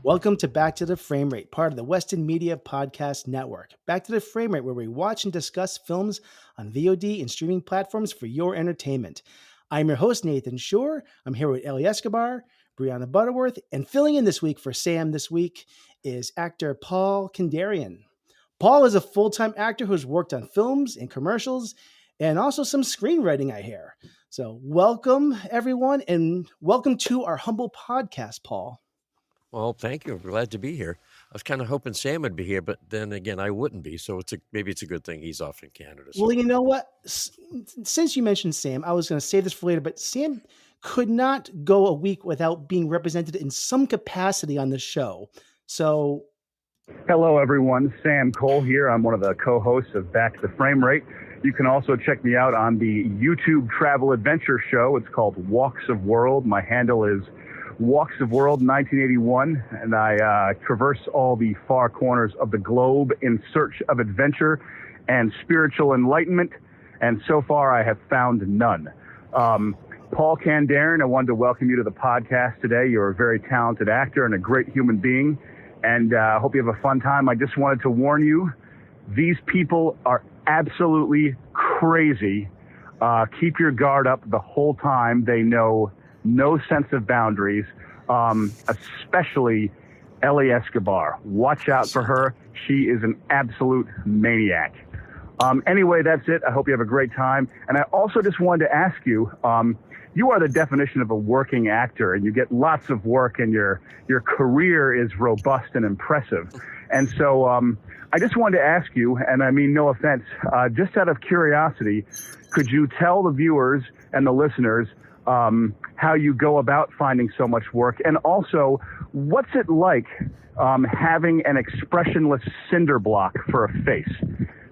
Welcome to Back to the Frame Rate, part of the Weston Media Podcast Network. Back to the Frame Rate, where we watch and discuss films on VOD and streaming platforms for your entertainment. I'm your host, Nathan Shore. I'm here with Eli Escobar, Brianna Butterworth, and filling in this week for Sam this week is actor Paul Kandarian. Paul is a full-time actor who's worked on films and commercials and also some screenwriting, I hear. So welcome, everyone, and welcome to our humble podcast, Paul. Well, thank you. I'm glad to be here. I was kind of hoping Sam would be here, but then again, I wouldn't be. So maybe it's a good thing he's off in Canada. So. Well, you know what? Since you mentioned Sam, I was going to save this for later, but Sam could not go a week without being represented in some capacity on the show. So, hello, everyone. Sam Cole here. I'm one of the co-hosts of Back to the Frame Rate. You can also check me out on the YouTube travel adventure show. It's called Walks of World. My handle is Walks of World 1981, and I traverse all the far corners of the globe in search of adventure and spiritual enlightenment, and so far I have found none. Paul Kandarian, I wanted to welcome you to the podcast today. You're a very talented actor and a great human being, and I hope you have a fun time. I just wanted to warn you, these people are absolutely crazy. Keep your guard up the whole time. They know no sense of boundaries, especially Eli Escobar. Watch out for her. She is an absolute maniac. Anyway, that's it. I hope you have a great time. And I also just wanted to ask you, you are the definition of a working actor, and you get lots of work, and your career is robust and impressive. And so I just wanted to ask you, and I mean no offense, just out of curiosity, could you tell the viewers and the listeners how you go about finding so much work, and also what's it like having an expressionless cinder block for a face?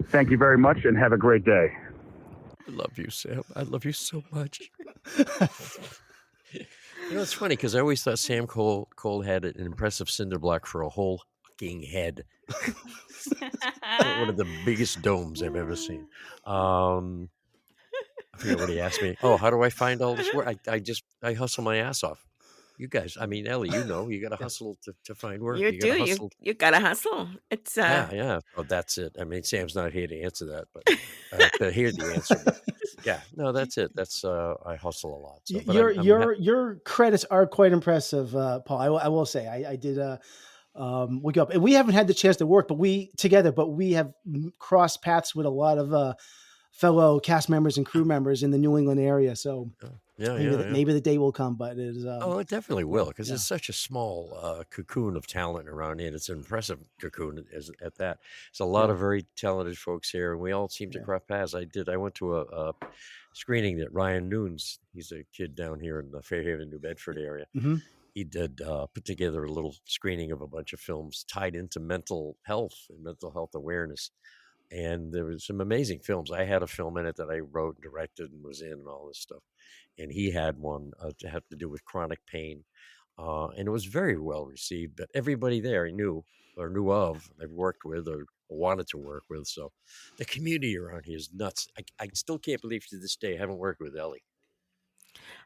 Thank you very much, and have a great day. I love you, Sam. I love you so much. It's funny because I always thought Sam Cole had an impressive cinder block for a whole fucking head. One of the biggest domes I've ever seen. I forget what he asked me. Oh, how do I find all this work? I hustle my ass off. You guys, I mean, Ellie, you got to hustle to find work. You got to hustle. It's yeah. Oh, that's it. I mean, Sam's not here to answer that, but I have to hear the answer. But yeah, no, that's it. That's I hustle a lot. So, your credits are quite impressive, Paul. I will say I did look up, and we haven't had the chance to work, but we have crossed paths with a lot of fellow cast members and crew members in the New England area. So maybe the day will come, but it is. It definitely will, because it's such a small cocoon of talent around here. It's an impressive cocoon at that. There's a lot of very talented folks here, and we all seem to cross paths. I went to a screening that Ryan Nunes, he's a kid down here in the Fairhaven, New Bedford area. Mm-hmm. He did put together a little screening of a bunch of films tied into mental health and mental health awareness. And there was some amazing films. I had a film in it that I wrote and directed and was in and all this stuff. And he had one to have to do with chronic pain. And it was very well received. But everybody there I knew or knew of, I've worked with or wanted to work with. So the community around here is nuts. I still can't believe to this day I haven't worked with Ellie.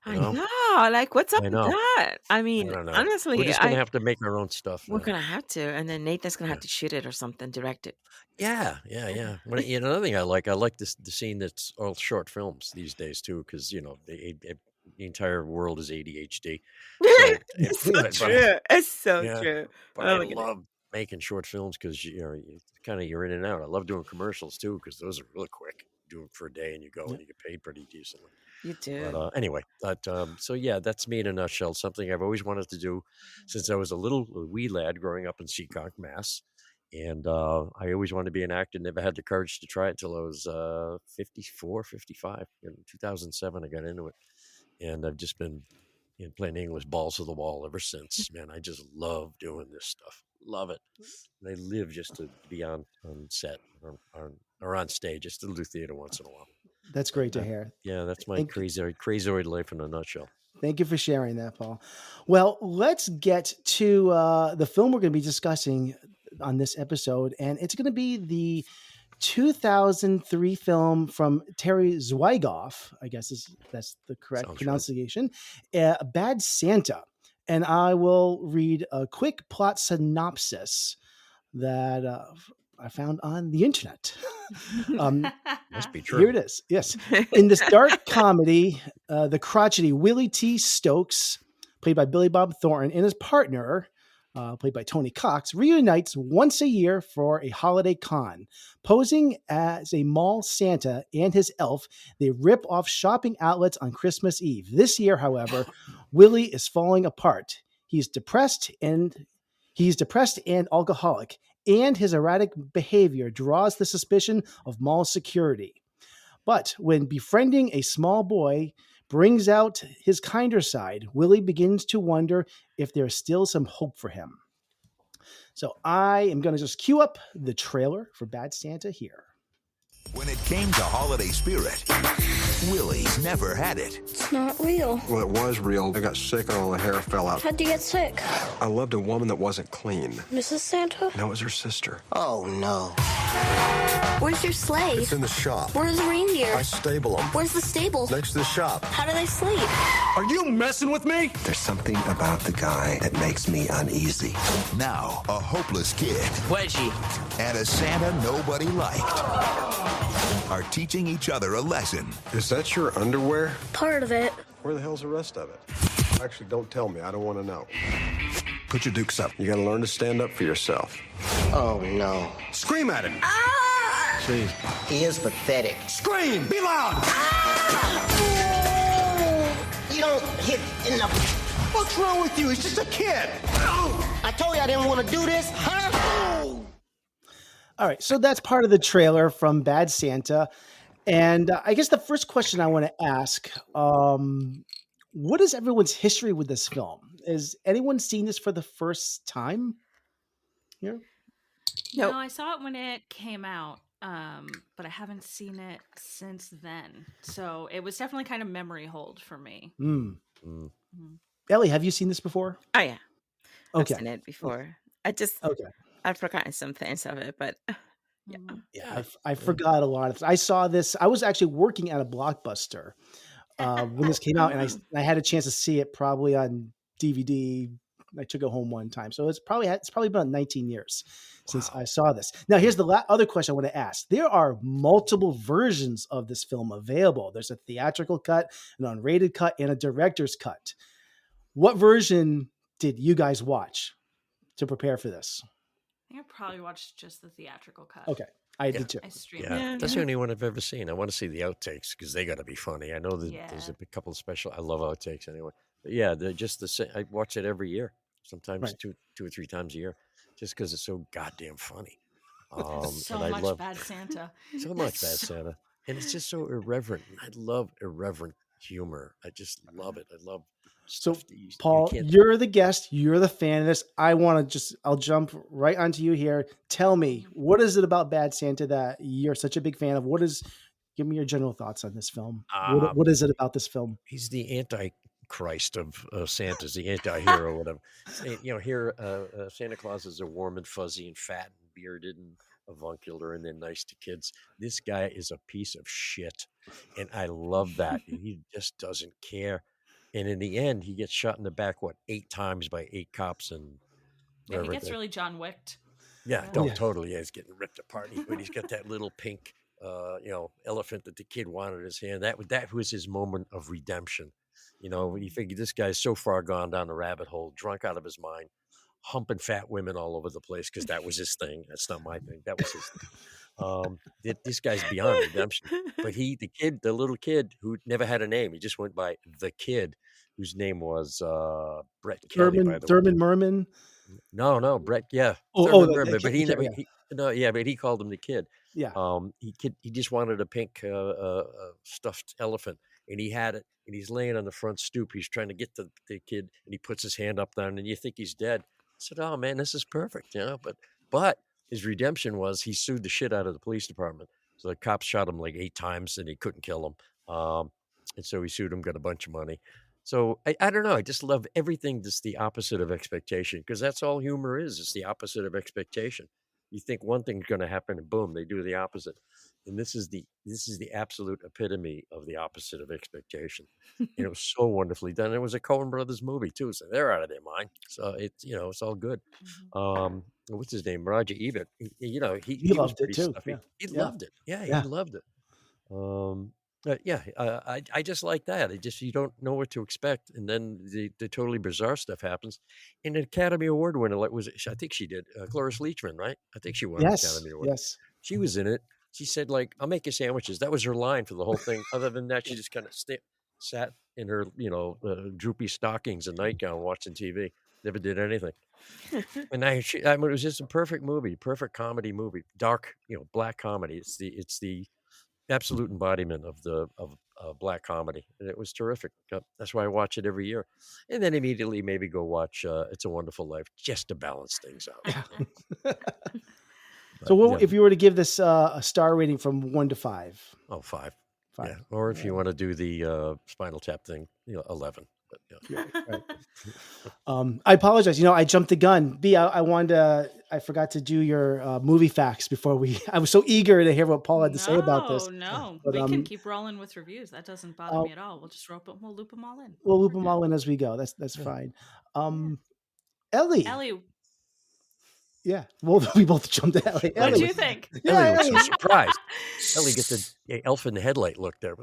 I know. Like, what's up with that? I mean, honestly, we're just going to have to make our own stuff. We're going to have to. And then Nathan's going to have to shoot it or something, direct it. Yeah. Well, another thing I like the scene that's all short films these days, too, because, the entire world is ADHD. So, it's so true. It's so true. But I love making short films because, you're in and out. I love doing commercials, too, because those are really quick. Do them for a day and you go and you get paid pretty decently. You do. But anyway, that's me in a nutshell. Something I've always wanted to do since I was a wee lad growing up in Seekonk, Mass. And I always wanted to be an actor. Never had the courage to try it till I was 54, 55. In 2007, I got into it. And I've just been playing English balls to the wall ever since. Man, I just love doing this stuff. Love it. And I live just to be on set or on stage, just to do theater once in a while. That's great to hear. Yeah, that's my crazoid life in a nutshell. Thank you for sharing that, Paul. Well, let's get to the film we're going to be discussing on this episode, and it's going to be the 2003 film from Terry Zwigoff, I guess that's the correct pronunciation, Bad Santa. and I will read a quick plot synopsis that I found on the internet. Must be true. Here it is. Yes. In this dark comedy, the crotchety Willie T. Stokes, played by Billy Bob Thornton, and his partner, played by Tony Cox, reunites once a year for a holiday con. Posing as a mall Santa and his elf, they rip off shopping outlets on Christmas Eve. This year, however, Willie is falling apart. He's depressed and alcoholic, and his erratic behavior draws the suspicion of mall security. But when befriending a small boy brings out his kinder side, Willie begins to wonder if there's still some hope for him. So I am going to just cue up the trailer for Bad Santa here. When it came to holiday spirit, Willie's never had it. It's not real. Well, it was real. I got sick and all the hair fell out. How'd you get sick? I loved a woman that wasn't clean. Mrs. Santa? No, it was her sister. Oh, no. Where's your sleigh? It's in the shop. Where's the reindeer? I stable them. Where's the stable? Next to the shop. How do they sleep? Are you messing with me? There's something about the guy that makes me uneasy. Now, a hopeless kid Wedgie. and a Santa nobody liked are teaching each other a lesson. Is that your underwear? Part of it. Where the hell's the rest of it? Actually, don't tell me. I don't want to know. Put your dukes up. You got to learn to stand up for yourself. Oh, no. Scream at him. Ah! Jeez. He is pathetic. Scream! Be loud! You don't hit in the... What's wrong with you? He's just a kid. I told you I didn't want to do this, huh? All right, so that's part of the trailer from Bad Santa. And I guess the first question I want to ask, what is everyone's history with this film? Is anyone seen this for the first time here? Nope. No, I saw it when it came out, but I haven't seen it since then. So it was definitely kind of memory hold for me. Ellie, have you seen this before? Oh, yeah. Okay. I've seen it before. I've forgotten some things of it, but yeah. I forgot a lot of. I saw this. I was actually working at a Blockbuster when this came out, and I had a chance to see it probably on DVD. I took it home one time, so it's probably been about 19 years since I saw this. Now, here's the other question I want to ask. There are multiple versions of this film available. There's a theatrical cut, an unrated cut, and a director's cut. What version did you guys watch to prepare for this? I think I probably watched just the theatrical cut. Okay. I did too. I streamed it. That's the only one I've ever seen. I want to see the outtakes because they got to be funny. I know that there's a couple of special. I love outtakes anyway. But yeah, they're just the same. I watch it every year, sometimes two or three times a year, just because it's so goddamn funny. So and much Bad Santa. So much Bad Santa. And it's just so irreverent. I love irreverent humor. I just love it. I love. So, Paul, you're the guest. You're the fan of this. I'll jump right onto you here. Tell me, what is it about Bad Santa that you're such a big fan of? Give me your general thoughts on this film. What is it about this film? He's the Antichrist of Santa's, the anti-hero, whatever. Here, Santa Claus is a warm and fuzzy and fat and bearded and avuncular and then nice to kids. This guy is a piece of shit. And I love that. He just doesn't care. And in the end, he gets shot in the back, 8 times by 8 cops. And he gets really John Wicked. Yeah, totally. Yeah, he's getting ripped apart. But he's got that little pink, elephant that the kid wanted in his hand. That was his moment of redemption. You figure this guy's so far gone down the rabbit hole, drunk out of his mind, humping fat women all over the place because that was his thing. That's not my thing. That was his thing. This guy's beyond redemption. But the little kid who never had a name, he just went by the kid, whose name was Brett Kelly. Thurman Merman. No, Brett. Yeah. Merman, but but he called him the kid. Yeah. He just wanted a pink stuffed elephant, and he had it, and he's laying on the front stoop. He's trying to get the kid, and he puts his hand up there, and you think he's dead. I said, "Oh man, this is perfect," But his redemption was he sued the shit out of the police department. So the cops shot him 8 times, and he couldn't kill him. And so he sued him, got a bunch of money. So I don't know. I just love everything that's the opposite of expectation, because that's all humor is. It's the opposite of expectation. You think one thing's going to happen, and boom, they do the opposite. and this is the absolute epitome of the opposite of expectation. And it was so wonderfully done. It was a Coen Brothers movie too, so they're out of their mind. So it's it's all good. What's his name? Roger Ebert. He was loved it pretty too. stuffy. Yeah. He Yeah. loved it. Yeah, he Yeah. loved it. I just like that. You don't know what to expect, and then the totally bizarre stuff happens. And an Academy Award winner, I think she did, Cloris Leachman, right? I think she won an Yes. Academy Award. Yes. She was in it. She said, "I'll make you sandwiches." That was her line for the whole thing. Other than that, she just kind of sat in her, droopy stockings and nightgown watching TV. Never did anything. And it was just a perfect movie, perfect comedy movie, dark, black comedy. It's the absolute embodiment of black comedy, and it was terrific. That's why I watch it every year, and then immediately maybe go watch It's a Wonderful Life just to balance things out. So, if you were to give this a star rating from 1 to 5? Oh, 5. 5. Yeah. Or if you want to do the Spinal Tap thing, 11. But, right. I apologize. I jumped the gun. B, I forgot to do your movie facts before I was so eager to hear what Paul had to say about this. No, but, we can keep rolling with reviews. That doesn't bother me at all. We'll just we'll loop them all in. We'll loop them all in as we go. That's fine. Ellie. Yeah, well, we both jumped at Ellie. What do you think? Ellie was so surprised. Ellie gets the elf in the headlight look there.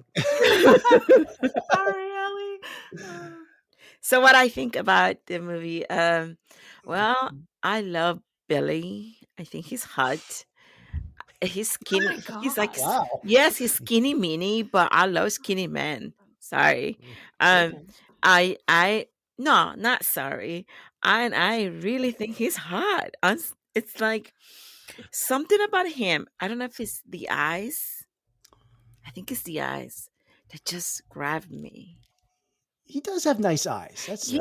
Sorry, Ellie. So what I think about the movie, well, I love Billy. I think he's hot. He's skinny. He's like, yes, he's skinny mini, but I love skinny men. Sorry. No, not sorry. And I really think he's hot. It's like something about him. I don't know if it's the eyes. I think it's the eyes that just grab me. He does have nice eyes. See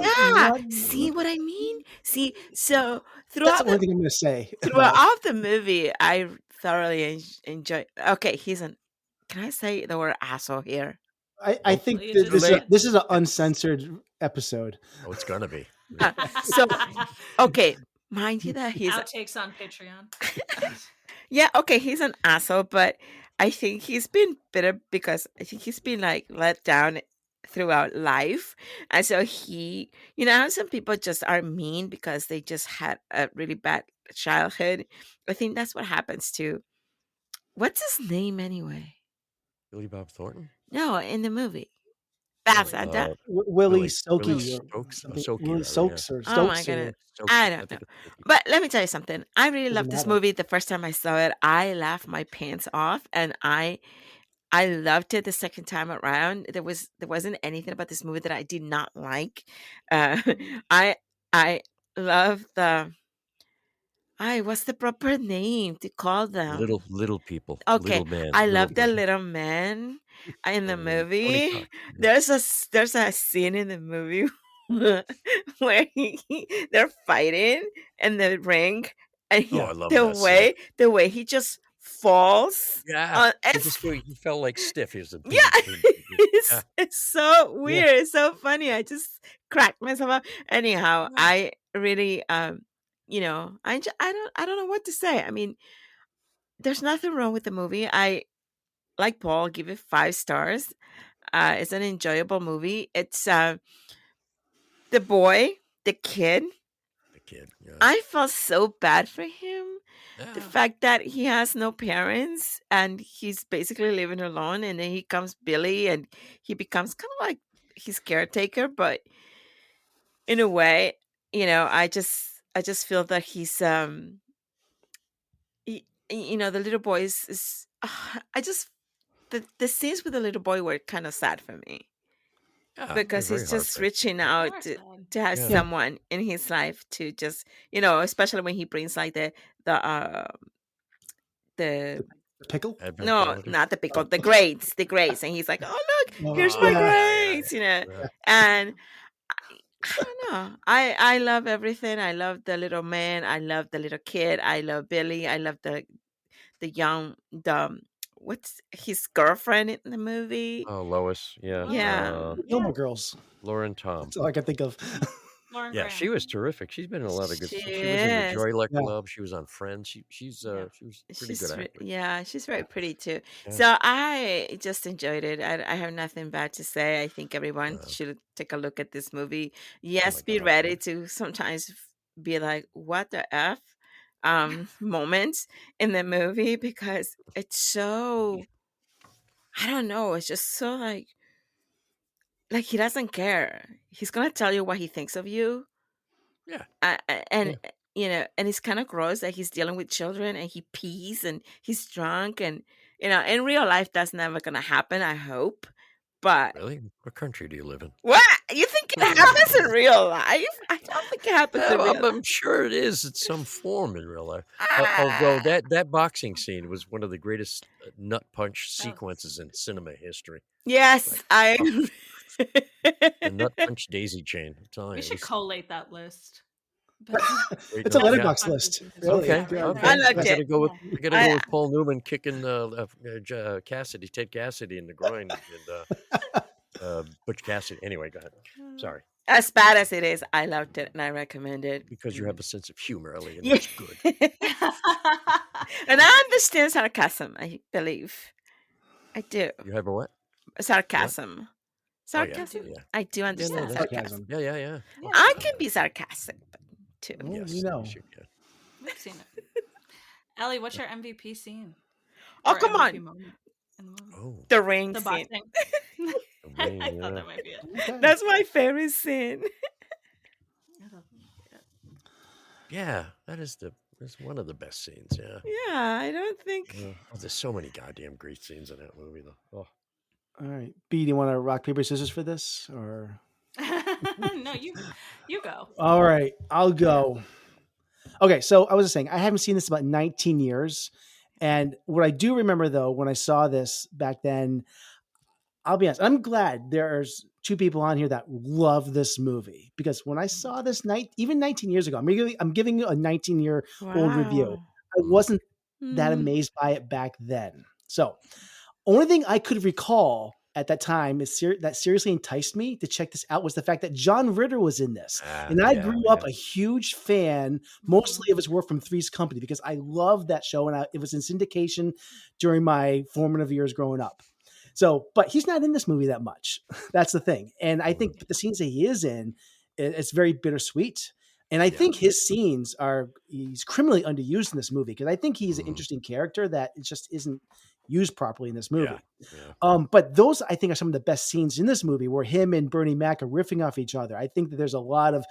what I mean? See, so throughout that's the only thing I'm going to say. Throughout the movie, I thoroughly enjoy. Okay, can I say the word asshole here? I think this is an uncensored episode. Oh, it's gonna be. So, okay, mind you that he's outtakes on Patreon. Yeah, okay, he's an asshole, but I think he's been bitter because I think he's been let down throughout life, and so he, how some people just are mean because they just had a really bad childhood. I think that's what happens to. What's his name anyway? Billy Bob Thornton? No, in the movie. That's Willie Stokes. Willie Stokes. Oh my goodness. I don't know. But let me tell you something. I really loved this movie. The first time I saw it, I laughed my pants off, and I loved it the second time around. There wasn't anything about this movie that I did not like. I love what's the proper name to call them? Little people. Okay, little man, I love the little man in the movie. There's a scene in the movie where they're fighting in the ring, and I love that the way he just falls. Yeah, he felt like stiff. He was it's so weird. Yeah. It's so funny. I just cracked myself up. Anyhow, I really I don't know what to say. I mean, there's nothing wrong with the movie. I, like Paul, give it 5 stars. It's an enjoyable movie. It's the kid. Yeah. I felt so bad for him. Yeah. The fact that he has no parents and he's basically living alone, and then he comes Billy and he becomes kind of like his caretaker, but in a way, I just feel that he's the little boy is the scenes with the little boy were kind of sad for me. Yeah, because he's just reaching out to have someone in his life to just, especially when he brings like the pickle? No, not the pickle, the grades. And he's like, oh, look, here's my grades, and I don't know. I love everything. I love the little man. I love the little kid. I love Billy. I love the young, what's his girlfriend in the movie? Oh, Lois. Yeah. Yeah. Gilmore Girls. Lauren Tom. That's all I can think of. Lauren Yeah, Graham. she was terrific. She's been in a lot of good She stuff. She was in the is. Joy Luck Yeah. Club. She was on Friends. She was a pretty good actor. Yeah, she's very pretty too. Yeah. So I just enjoyed it. I have nothing bad to say. I think everyone Wow. should take a look at this movie. Oh Yes, my be God, ready yeah. to sometimes be like, what the F? Moments in the movie because it's so, I don't know, it's just so like he doesn't care. He's gonna tell you what he thinks of you. Yeah. And and it's kind of gross that he's dealing with children and he pees and he's drunk and in real life that's never gonna happen, I hope. But Really? What country do you live in? what you think it happens in real life? I don't think it happens in real. I'm sure it is in some form in real life. Although that boxing scene was one of the greatest nut punch sequences in cinema history. Yes, Like, I. the nut punch daisy chain. I'm telling We you, it should was- collate that list. It's a Yeah. letterbox list. Really. Okay. Yeah. Okay. I I loved gotta it. go with I- Paul Newman kicking Ted Cassidy in the groin and Butch Cassidy. Anyway, go ahead. Sorry. As bad as it is, I loved it and I recommend it. Because you have a sense of humor, Ellie, and Yeah. that's good. And I understand sarcasm, I believe. I do. You have a what? Sarcasm. Oh, yeah. Sarcasm. Yeah. I do understand that's- sarcasm. Yeah. I can be sarcastic too. Well, Yes, you know. yes, you can. We've seen it. Ellie, what's your MVP scene? Oh, Or come MVP on. moment in the movie? Oh, The ring The scene. boxing. the ring, I thought yeah. that might be it. Okay. That's my favorite scene. Yeah, that's one of the best scenes. Yeah. Yeah, I don't think. Yeah. Oh, there's so many goddamn great scenes in that movie, though. Oh. All right. B, do you want to rock, paper, scissors for this? Or No, you go. all right, I'll go. Okay, so I was just saying, I haven't seen this in about 19 years. And what I do remember, though, when I saw this back then, I'll be honest, I'm glad there's two people on here that love this movie. Because when I saw this even 19 years ago, I'm giving you a 19-year-old review. I wasn't that amazed by it back then. So only thing I could recall at that time that seriously enticed me to check this out was the fact that John Ritter was in this. And I grew up a huge fan, mostly of his work from Three's Company, because I loved that show and it was in syndication during my formative years growing up. So, but he's not in this movie that much. That's the thing. And I think the scenes that he is in, it's very bittersweet. And I think his scenes he's criminally underused in this movie because I think he's an interesting character that it just isn't used properly in this movie. But those, I think, are some of the best scenes in this movie where him and Bernie Mac are riffing off each other. I think that there's a lot of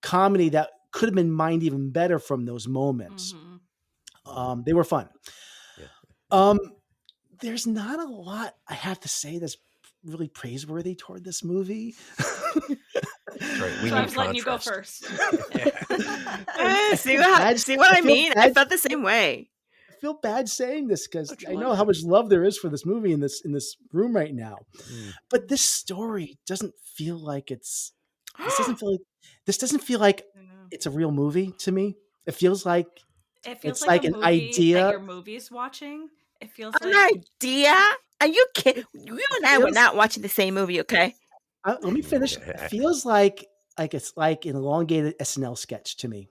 comedy that could have been mined even better from those moments. They were fun. There's not a lot I have to say that's really praiseworthy toward this movie. Right. So I was letting you go first. See what I mean? I felt the same way. I feel bad saying this because I know how much love there is for this movie in this room right now. But this story doesn't feel like this doesn't feel like it's a real movie to me. It feels like it's like an an idea that your movie's watching. It feels An like idea? Are you kidding? You and I were not watching the same movie, okay? Let me finish. It feels like it's like an elongated SNL sketch to me.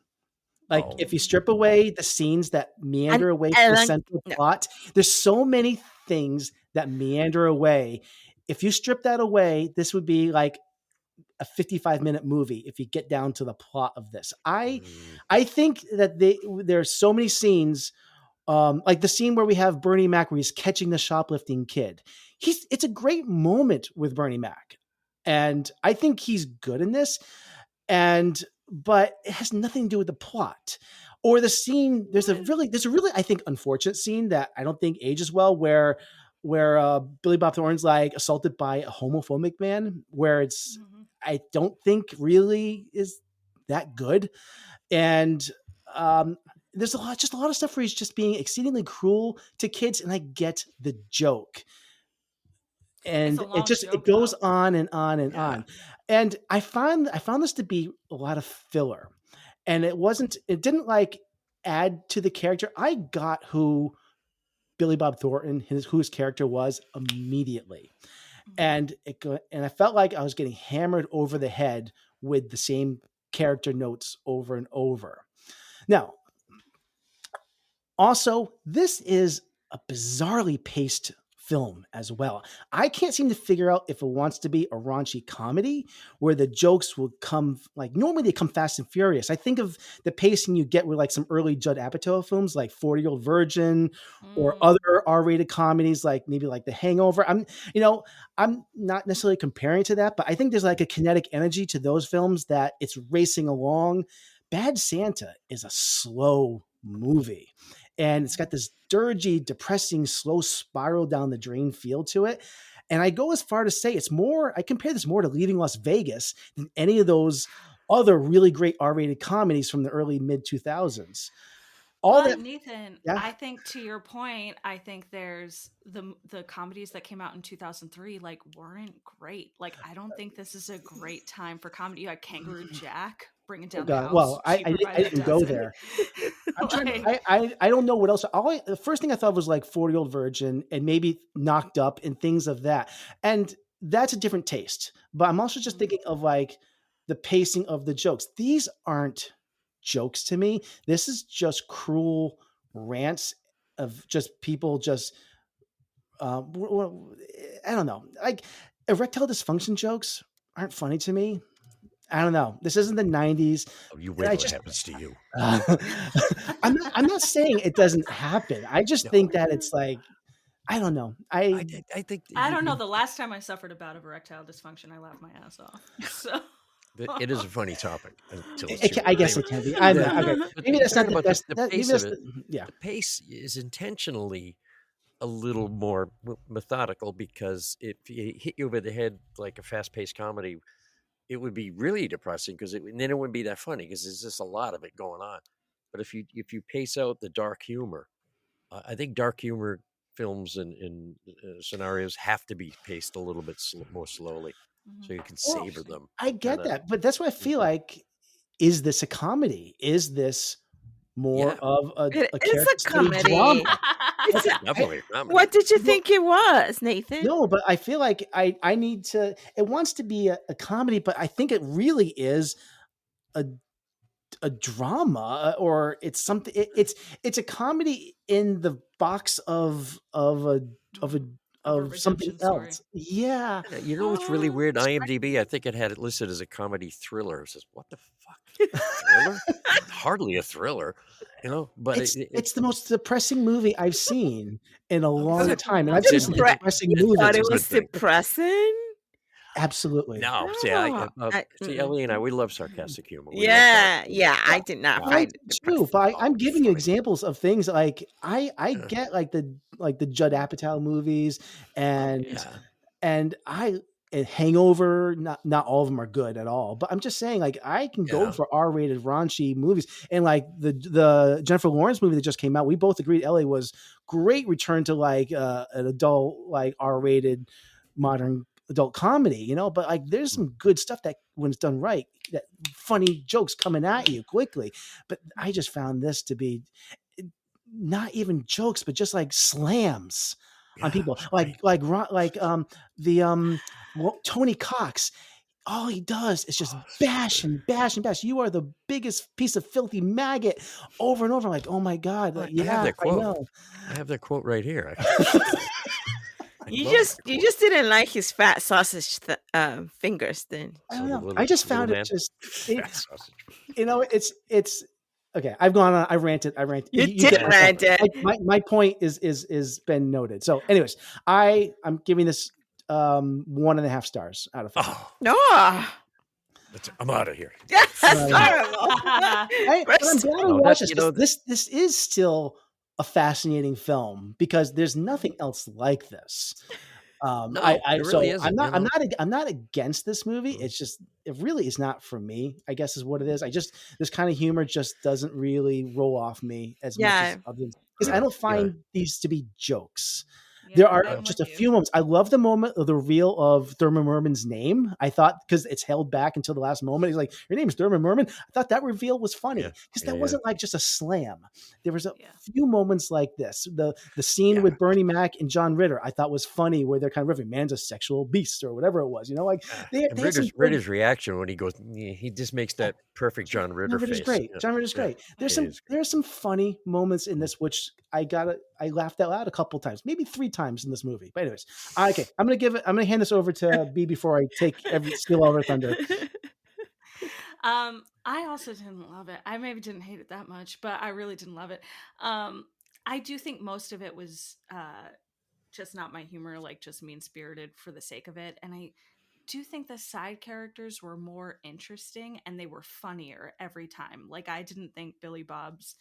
Like if you strip away the scenes that meander away from the central plot, there's so many things that meander away. If you strip that away, this would be like a 55-minute movie if you get down to the plot of this. I think that there's so many scenes, like the scene where we have Bernie Mac where he's catching the shoplifting kid. It's a great moment with Bernie Mac. And I think he's good in this. But it has nothing to do with the plot or the scene. There's a really, I think, unfortunate scene that I don't think ages well where Billy Bob Thornton's like assaulted by a homophobic man, where I don't think really is that good. And there's a lot of stuff where he's just being exceedingly cruel to kids. And I get the joke. And it goes on and on and on. And I found this to be a lot of filler. And it didn't like add to the character. I got who Billy Bob Thornton, who his character was immediately. And I felt like I was getting hammered over the head with the same character notes over and over. Now, also, this is a bizarrely paced film as well. I can't seem to figure out if it wants to be a raunchy comedy where the jokes will come, like normally they come fast and furious. I think of the pacing you get with like some early Judd Apatow films like 40-Year-Old Virgin or other R-rated comedies like maybe like The Hangover. I'm not necessarily comparing to that, but I think there's like a kinetic energy to those films that it's racing along. Bad Santa is a slow movie. And it's got this dirgy, depressing, slow spiral down the drain feel to it. And I go as far to say I compare this more to Leaving Las Vegas than any of those other really great R-rated comedies from the early mid-2000s. Nathan, yeah? I think to your point, I think there's the comedies that came out in 2003 like weren't great. Like I don't think this is a great time for comedy. You had Kangaroo Jack bringing down the house. Well, I didn't go there. I don't know what else. The first thing I thought was like 40-Year-Old Virgin and maybe Knocked Up and things of that. And that's a different taste. But I'm also just thinking of like the pacing of the jokes. These aren't jokes to me. This is just cruel rants of just people just I don't know. Like erectile dysfunction jokes aren't funny to me. I don't know. This isn't the 90s. Oh, you wait till it happens to you. I'm not saying it doesn't happen. I just think that it's like, I don't know. I think I don't know. The last time I suffered a bout of erectile dysfunction, I laughed my ass off. So it is a funny topic. I guess it can be. I know. Okay. Maybe that's not the best. The pace of it. Yeah. The pace is intentionally a little more methodical because if it hit you over the head like a fast-paced comedy, it would be really depressing because then it wouldn't be that funny because there's just a lot of it going on. But if you pace out the dark humor, I think dark humor films and scenarios have to be paced a little bit more slowly so you can savor them. I get that, but that's what I feel like. Is this a comedy? Is this more of a comedy drama? It's definitely a comedy. What did you think it was, Nathan? No, but I feel like I need to. It wants to be a comedy, but I think it really is a drama, or it's something. It's a comedy in the box of something else. Yeah. You know what's really weird? IMDb, I think it had it listed as a comedy thriller. It says, what the fuck? Thriller? Hardly a thriller, you know, but it's the most depressing movie I've seen in a long time. And I've seen some depressing movies. Thought it was depressing? Absolutely. No, see, Ellie and I, we love sarcastic humor. I did not find it true, but I'm giving you examples of things like I get like the Judd Apatow movies and Hangover. Not all of them are good at all, but I'm just saying like I can go for R-rated raunchy movies, and like the Jennifer Lawrence movie that just came out. We both agreed Ellie was great return to like an adult like R-rated modern adult comedy, you know, but like there's some good stuff that when it's done right, that funny jokes coming at you quickly. But I just found this to be not even jokes, but just like slams on people, Tony Cox. All he does is just bash and bash and bash. You are the biggest piece of filthy maggot over and over. Like, oh my God. I have that quote right here. You just didn't like his fat sausage fingers then. I don't know. I just found it just you know, it's okay. I've gone on. I ranted. You did rant. My point is been noted. So, anyways, I'm giving this 1.5 stars out of 5. No. I'm out of here. That's horrible. I'm glad I watched this. This is still a fascinating film because there's nothing else like this. I'm not against this movie. It's just it really is not for me, I guess is what it is. This kind of humor just doesn't really roll off me as much as others, because I don't find these to be jokes. There Yeah, are I'm just with a you. few moments. I love the moment of the reveal of Thurman Merman's name. I thought, because it's held back until the last moment. He's like, "Your name's Thurman Merman." I thought that reveal was funny because that wasn't like just a slam. There was a few moments like this. The scene with Bernie Mac and John Ritter, I thought was funny, where they're kind of riffing, "Man's a sexual beast" or whatever it was. You know, like they And had some Ritter's reaction when he goes, he just makes that perfect John Ritter John Ritter's face. great. John Ritter's great. There's some funny moments in this, which I laughed out loud a couple times, maybe 3 times in this movie. But anyways, okay, I'm gonna hand this over to B before I steal all her thunder. I also didn't love it. I maybe didn't hate it that much, but I really didn't love it. I do think most of it was just not my humor, like just mean spirited for the sake of it. And I do think the side characters were more interesting and they were funnier every time. Like I didn't think Billy Bob's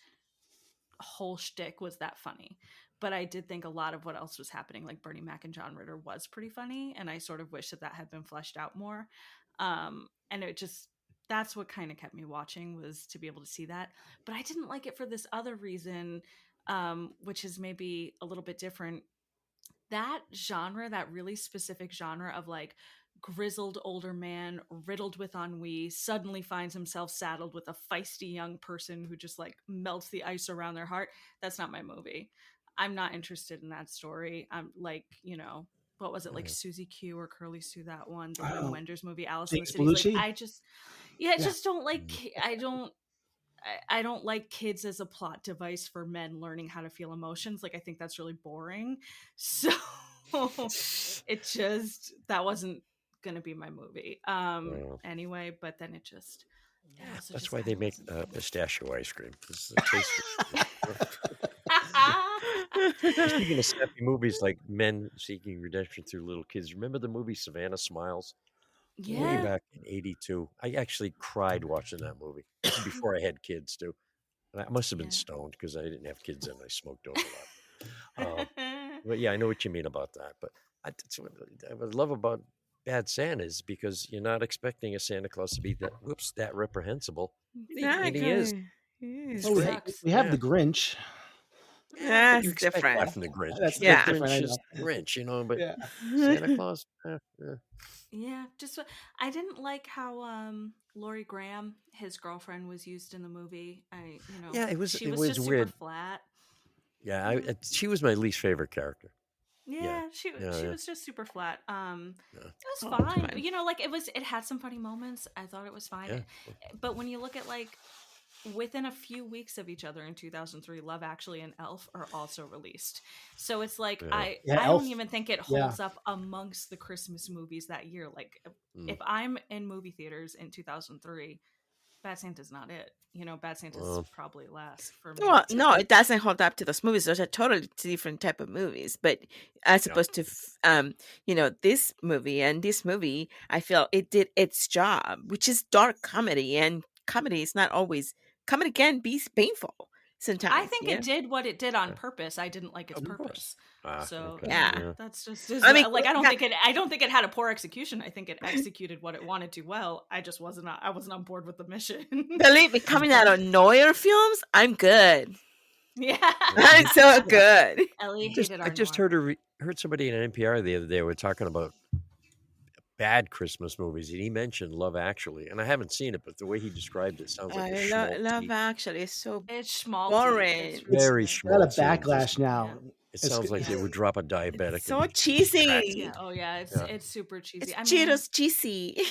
whole shtick was that funny, but I did think a lot of what else was happening, like Bernie Mac and John Ritter, was pretty funny, and I sort of wish that had been fleshed out more. And it just, that's what kind of kept me watching, was to be able to see that. But I didn't like it for this other reason, which is maybe a little bit different. That genre, that really specific genre of like grizzled older man riddled with ennui suddenly finds himself saddled with a feisty young person who just like melts the ice around their heart. That's not my movie. I'm not interested in that story. I'm like, what was it, like Susie Q or Curly Sue, that one, the Wim Wenders movie, Alice in the Cities. Like I just don't like, I don't like kids as a plot device for men learning how to feel emotions. Like I think that's really boring. So it just, that wasn't gonna be my movie anyway. But then it just, that's why they make pistachio ice cream. Speaking of sappy movies like men seeking redemption through little kids, remember the movie Savannah Smiles? Way back in '82. I actually cried watching that movie. This is before I had kids too. And I must have been stoned because I didn't have kids and I smoked dope a lot. But yeah, I know what you mean about that. But that's what I love about Bad Santa is because you're not expecting a Santa Claus to be that reprehensible. And he is. We have the Grinch. Yeah, you it's expect that different. from the Grinch. That's The different. Grinch is Grinch, but Santa Claus. Yeah, just I didn't like how Laurie Graham, his girlfriend, was used in the movie. It was just weird. Super flat. Yeah, she was my least favorite character. Yeah, she was just super flat. It was fine. It had some funny moments. I thought it was fine. Yeah. But when you look at like within a few weeks of each other in 2003, Love Actually and Elf are also released. So it's like I don't even think it holds up amongst the Christmas movies that year. Like if I'm in movie theaters in 2003, Bad Santa's not it. Bad Santa's probably last for me. Well, no, it doesn't hold up to those movies. Those are totally different type of movies. But as opposed to, this movie and this movie, I feel it did its job, which is dark comedy, and comedy is not always. Comedy can be painful sometimes. I think it did what it did on purpose. I didn't like its purpose. That's just. I don't think it had a poor execution. I think it executed what it wanted to well. I just wasn't on board with the mission. Believe me, coming out of Neuer films, I'm good. Yeah, I'm so good. Ellie I just heard somebody in NPR the other day were talking about bad Christmas movies, and he mentioned Love Actually, and I haven't seen it, but the way he described it sounds like Love Actually is so boring. It's very schmaltzy. Got a backlash now. It sounds like they would drop a diabetic. It's so cheesy. Oh yeah, it's super cheesy. It's Cheetos cheesy.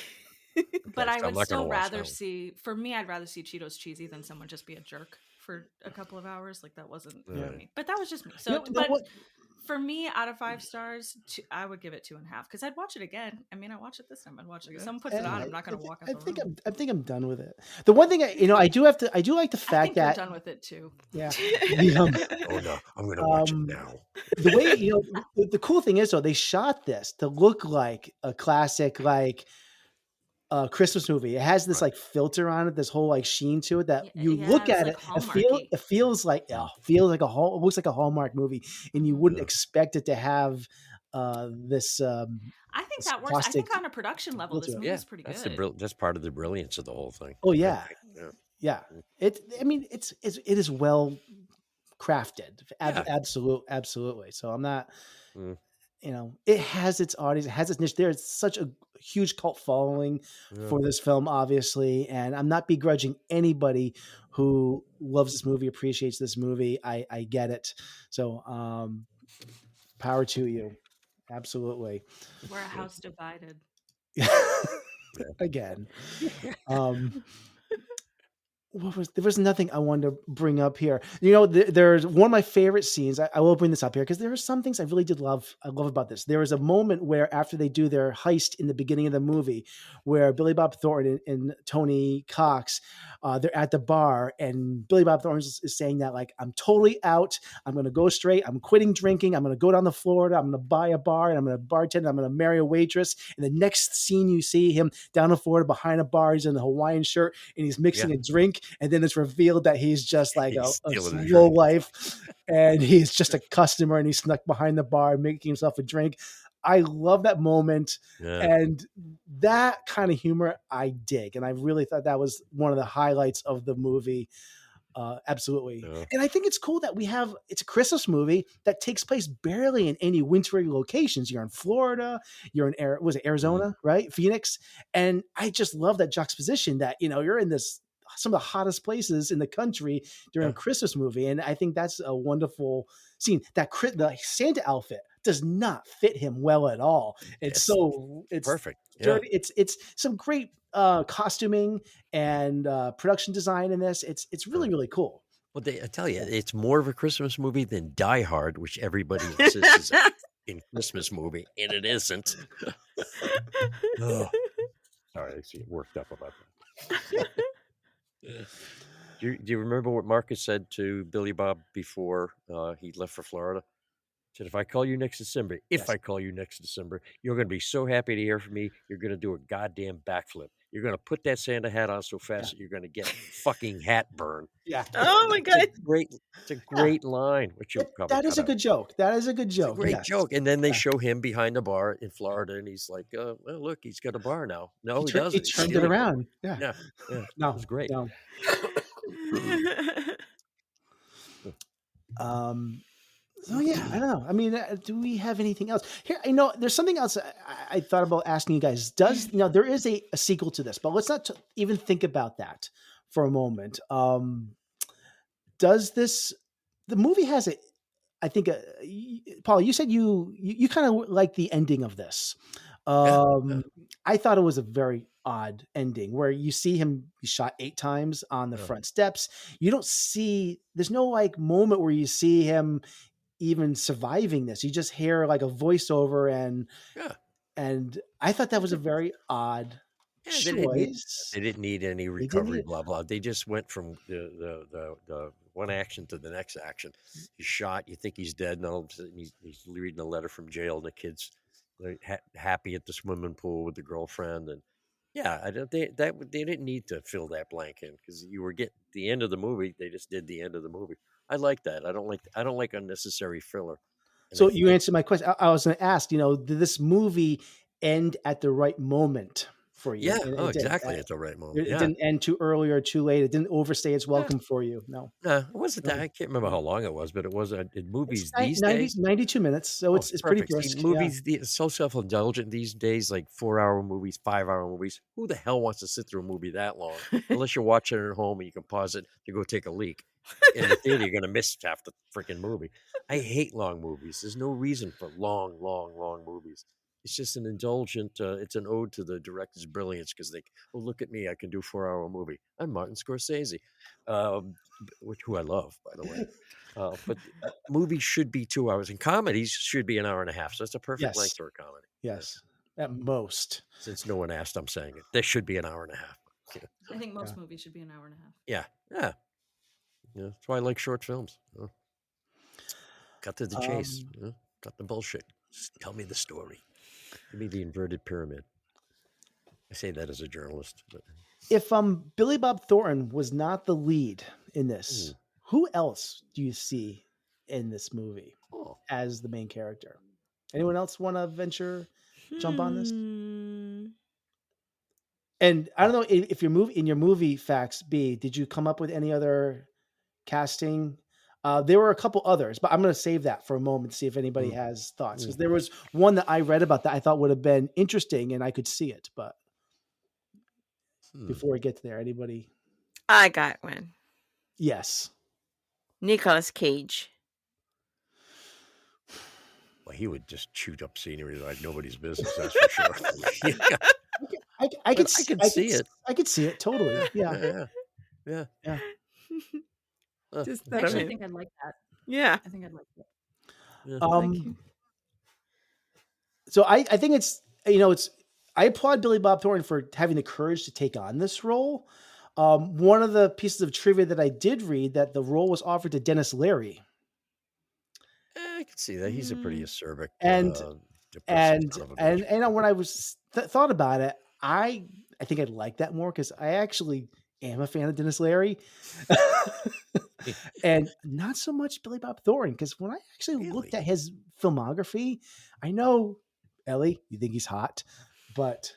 But I would still rather see. For me, I'd rather see Cheetos cheesy than someone just be a jerk for a couple of hours. Like that wasn't for me. But that was just me. So, for me, out of 5 stars, I would give it 2.5 because I'd watch it again. I mean, I watched it this time. I'd watch it again. Someone puts it on. I'm not going to walk out the room. I think I'm done with it. The one thing I do like the fact that you're done with it too. Yeah. Oh no, I'm going to watch it now. The way the cool thing is though, they shot this to look like a classic Christmas movie. It has this like filter on it, this whole like sheen to it that you look at it, it feels like it looks like a Hallmark movie, and you wouldn't expect it to have this. I think that works. I think on a production level, this movie is pretty good. That's part of the brilliance of the whole thing. Oh yeah. It is well crafted. Absolutely. So I'm not. Mm. It has its audience, it has its niche. There's such a huge cult following for this film, obviously, and I'm not begrudging anybody who loves this movie, appreciates this movie. I get it. So, power to you. Absolutely. We're a house divided. Again. There was nothing I wanted to bring up here. There's one of my favorite scenes. I will bring this up here because there are some things I really did love. I love about this. There was a moment where after they do their heist in the beginning of the movie, where Billy Bob Thornton and Tony Cox, they're at the bar, and Billy Bob Thornton is saying that, like, I'm totally out. I'm going to go straight. I'm quitting drinking. I'm going to go down to Florida. I'm going to buy a bar, and I'm going to bartend. I'm going to marry a waitress. And the next scene, you see him down in Florida behind a bar. He's in a Hawaiian shirt and he's mixing a drink. And then it's revealed that he's just like a low life, and he's just a customer, and he snuck behind the bar making himself a drink. I love that moment, and that kind of humor I dig, and I really thought that was one of the highlights of the movie. Absolutely. And I think it's cool that it's a Christmas movie that takes place barely in any wintry locations. You're in Florida, you're in Arizona, right? Phoenix. And I just love that juxtaposition that, you're in some of the hottest places in the country during a Christmas movie. And I think that's a wonderful scene. The Santa outfit does not fit him well at all. It's perfect. Dirty. It's some great costuming and production design in this. It's really, really cool. Well, I tell you, it's more of a Christmas movie than Die Hard, which everybody insists is a Christmas movie, and it isn't. Sorry, I see it worked up about that. Do you remember what Marcus said to Billy Bob before he left for Florida? He said, if I call you next December, I call you next December, you're going to be so happy to hear from me, you're going to do a goddamn backflip. You're going to put that Santa hat on so fast that you're going to get fucking hat burn. Yeah. Oh my God. It's a great line. That is a good joke. That is a good joke. It's a great joke. And then they show him behind the bar in Florida, and he's like, well, look, he's got a bar now. No, he doesn't. He turned it around. Yeah. No, it was great. No. So yeah, I don't know. I mean, do we have anything else here? I know there's something else I thought about asking you guys. There is a sequel to this, but let's not even think about that for a moment. The movie has it? I think, Paul, you said you kind of like the ending of this. I thought it was a very odd ending where you see him be shot 8 times on the front steps. You don't see, there's no like moment where you see him even surviving this. You just hear like a voiceover and I thought that was a very odd choice. They didn't need any recovery, blah, blah. They just went from the one action to the next action. He's shot, you think he's dead, and all of a sudden he's reading a letter from jail, and the kid's happy at the swimming pool with the girlfriend. And they didn't need to fill that blank in because you were getting the end of the movie. They just did the end of the movie. I like that. I don't like unnecessary filler. So you answered my question. I was going to ask, did this movie end at the right moment for you? Yeah, exactly at the right moment. It didn't end too early or too late. It didn't overstay its welcome for you. No. It wasn't that. I can't remember how long it was, but it was in movies these days. 92 minutes, so it's pretty brisk. Movies, so self-indulgent these days, like 4-hour movies, 5-hour movies. Who the hell wants to sit through a movie that long? Unless you're watching it at home and you can pause it to go take a leak. In the theater, you're going to miss half the freaking movie. I hate long movies. There's no reason for long movies. It's just an indulgent, it's an ode to the director's brilliance because look at me, I can do a 4-hour movie. I'm Martin Scorsese, who I love, by the way. But movies should be 2 hours, and comedies should be an hour and a half. So that's a perfect length for a comedy. Yes, at most. Since no one asked, I'm saying it. There should be an hour and a half. I think most movies should be an hour and a half. Yeah. That's why I like short films. Cut to the chase. Cut the bullshit. Just tell me the story. Give me the inverted pyramid. I say that as a journalist. But. If Billy Bob Thornton was not the lead in this, who else do you see in this movie as the main character? Anyone else want to jump on this? And I don't know if in your movie facts, B, did you come up with any other casting There were a couple others, but I'm going to save that for a moment to see if anybody has thoughts. Because there was one that I read about that I thought would have been interesting and I could see it. But before we get to there, anybody? I got one. Yes. Nicolas Cage. Well, he would just shoot up scenery like nobody's business. That's for sure. I could see it. I could see it totally. Yeah. Just I actually think I'd like that. Yeah. I think I'd like that. Yeah. So I think it's I applaud Billy Bob Thornton for having the courage to take on this role. One of the pieces of trivia that I did read that the role was offered to Dennis Leary. I can see that. He's a pretty acerbic and son of a bitch. when I was thought about it, I think I'd like that more because I actually am a fan of Dennis Leary, and not so much Billy Bob Thornton. Because when I actually looked at his filmography, I know Ellie, you think he's hot, but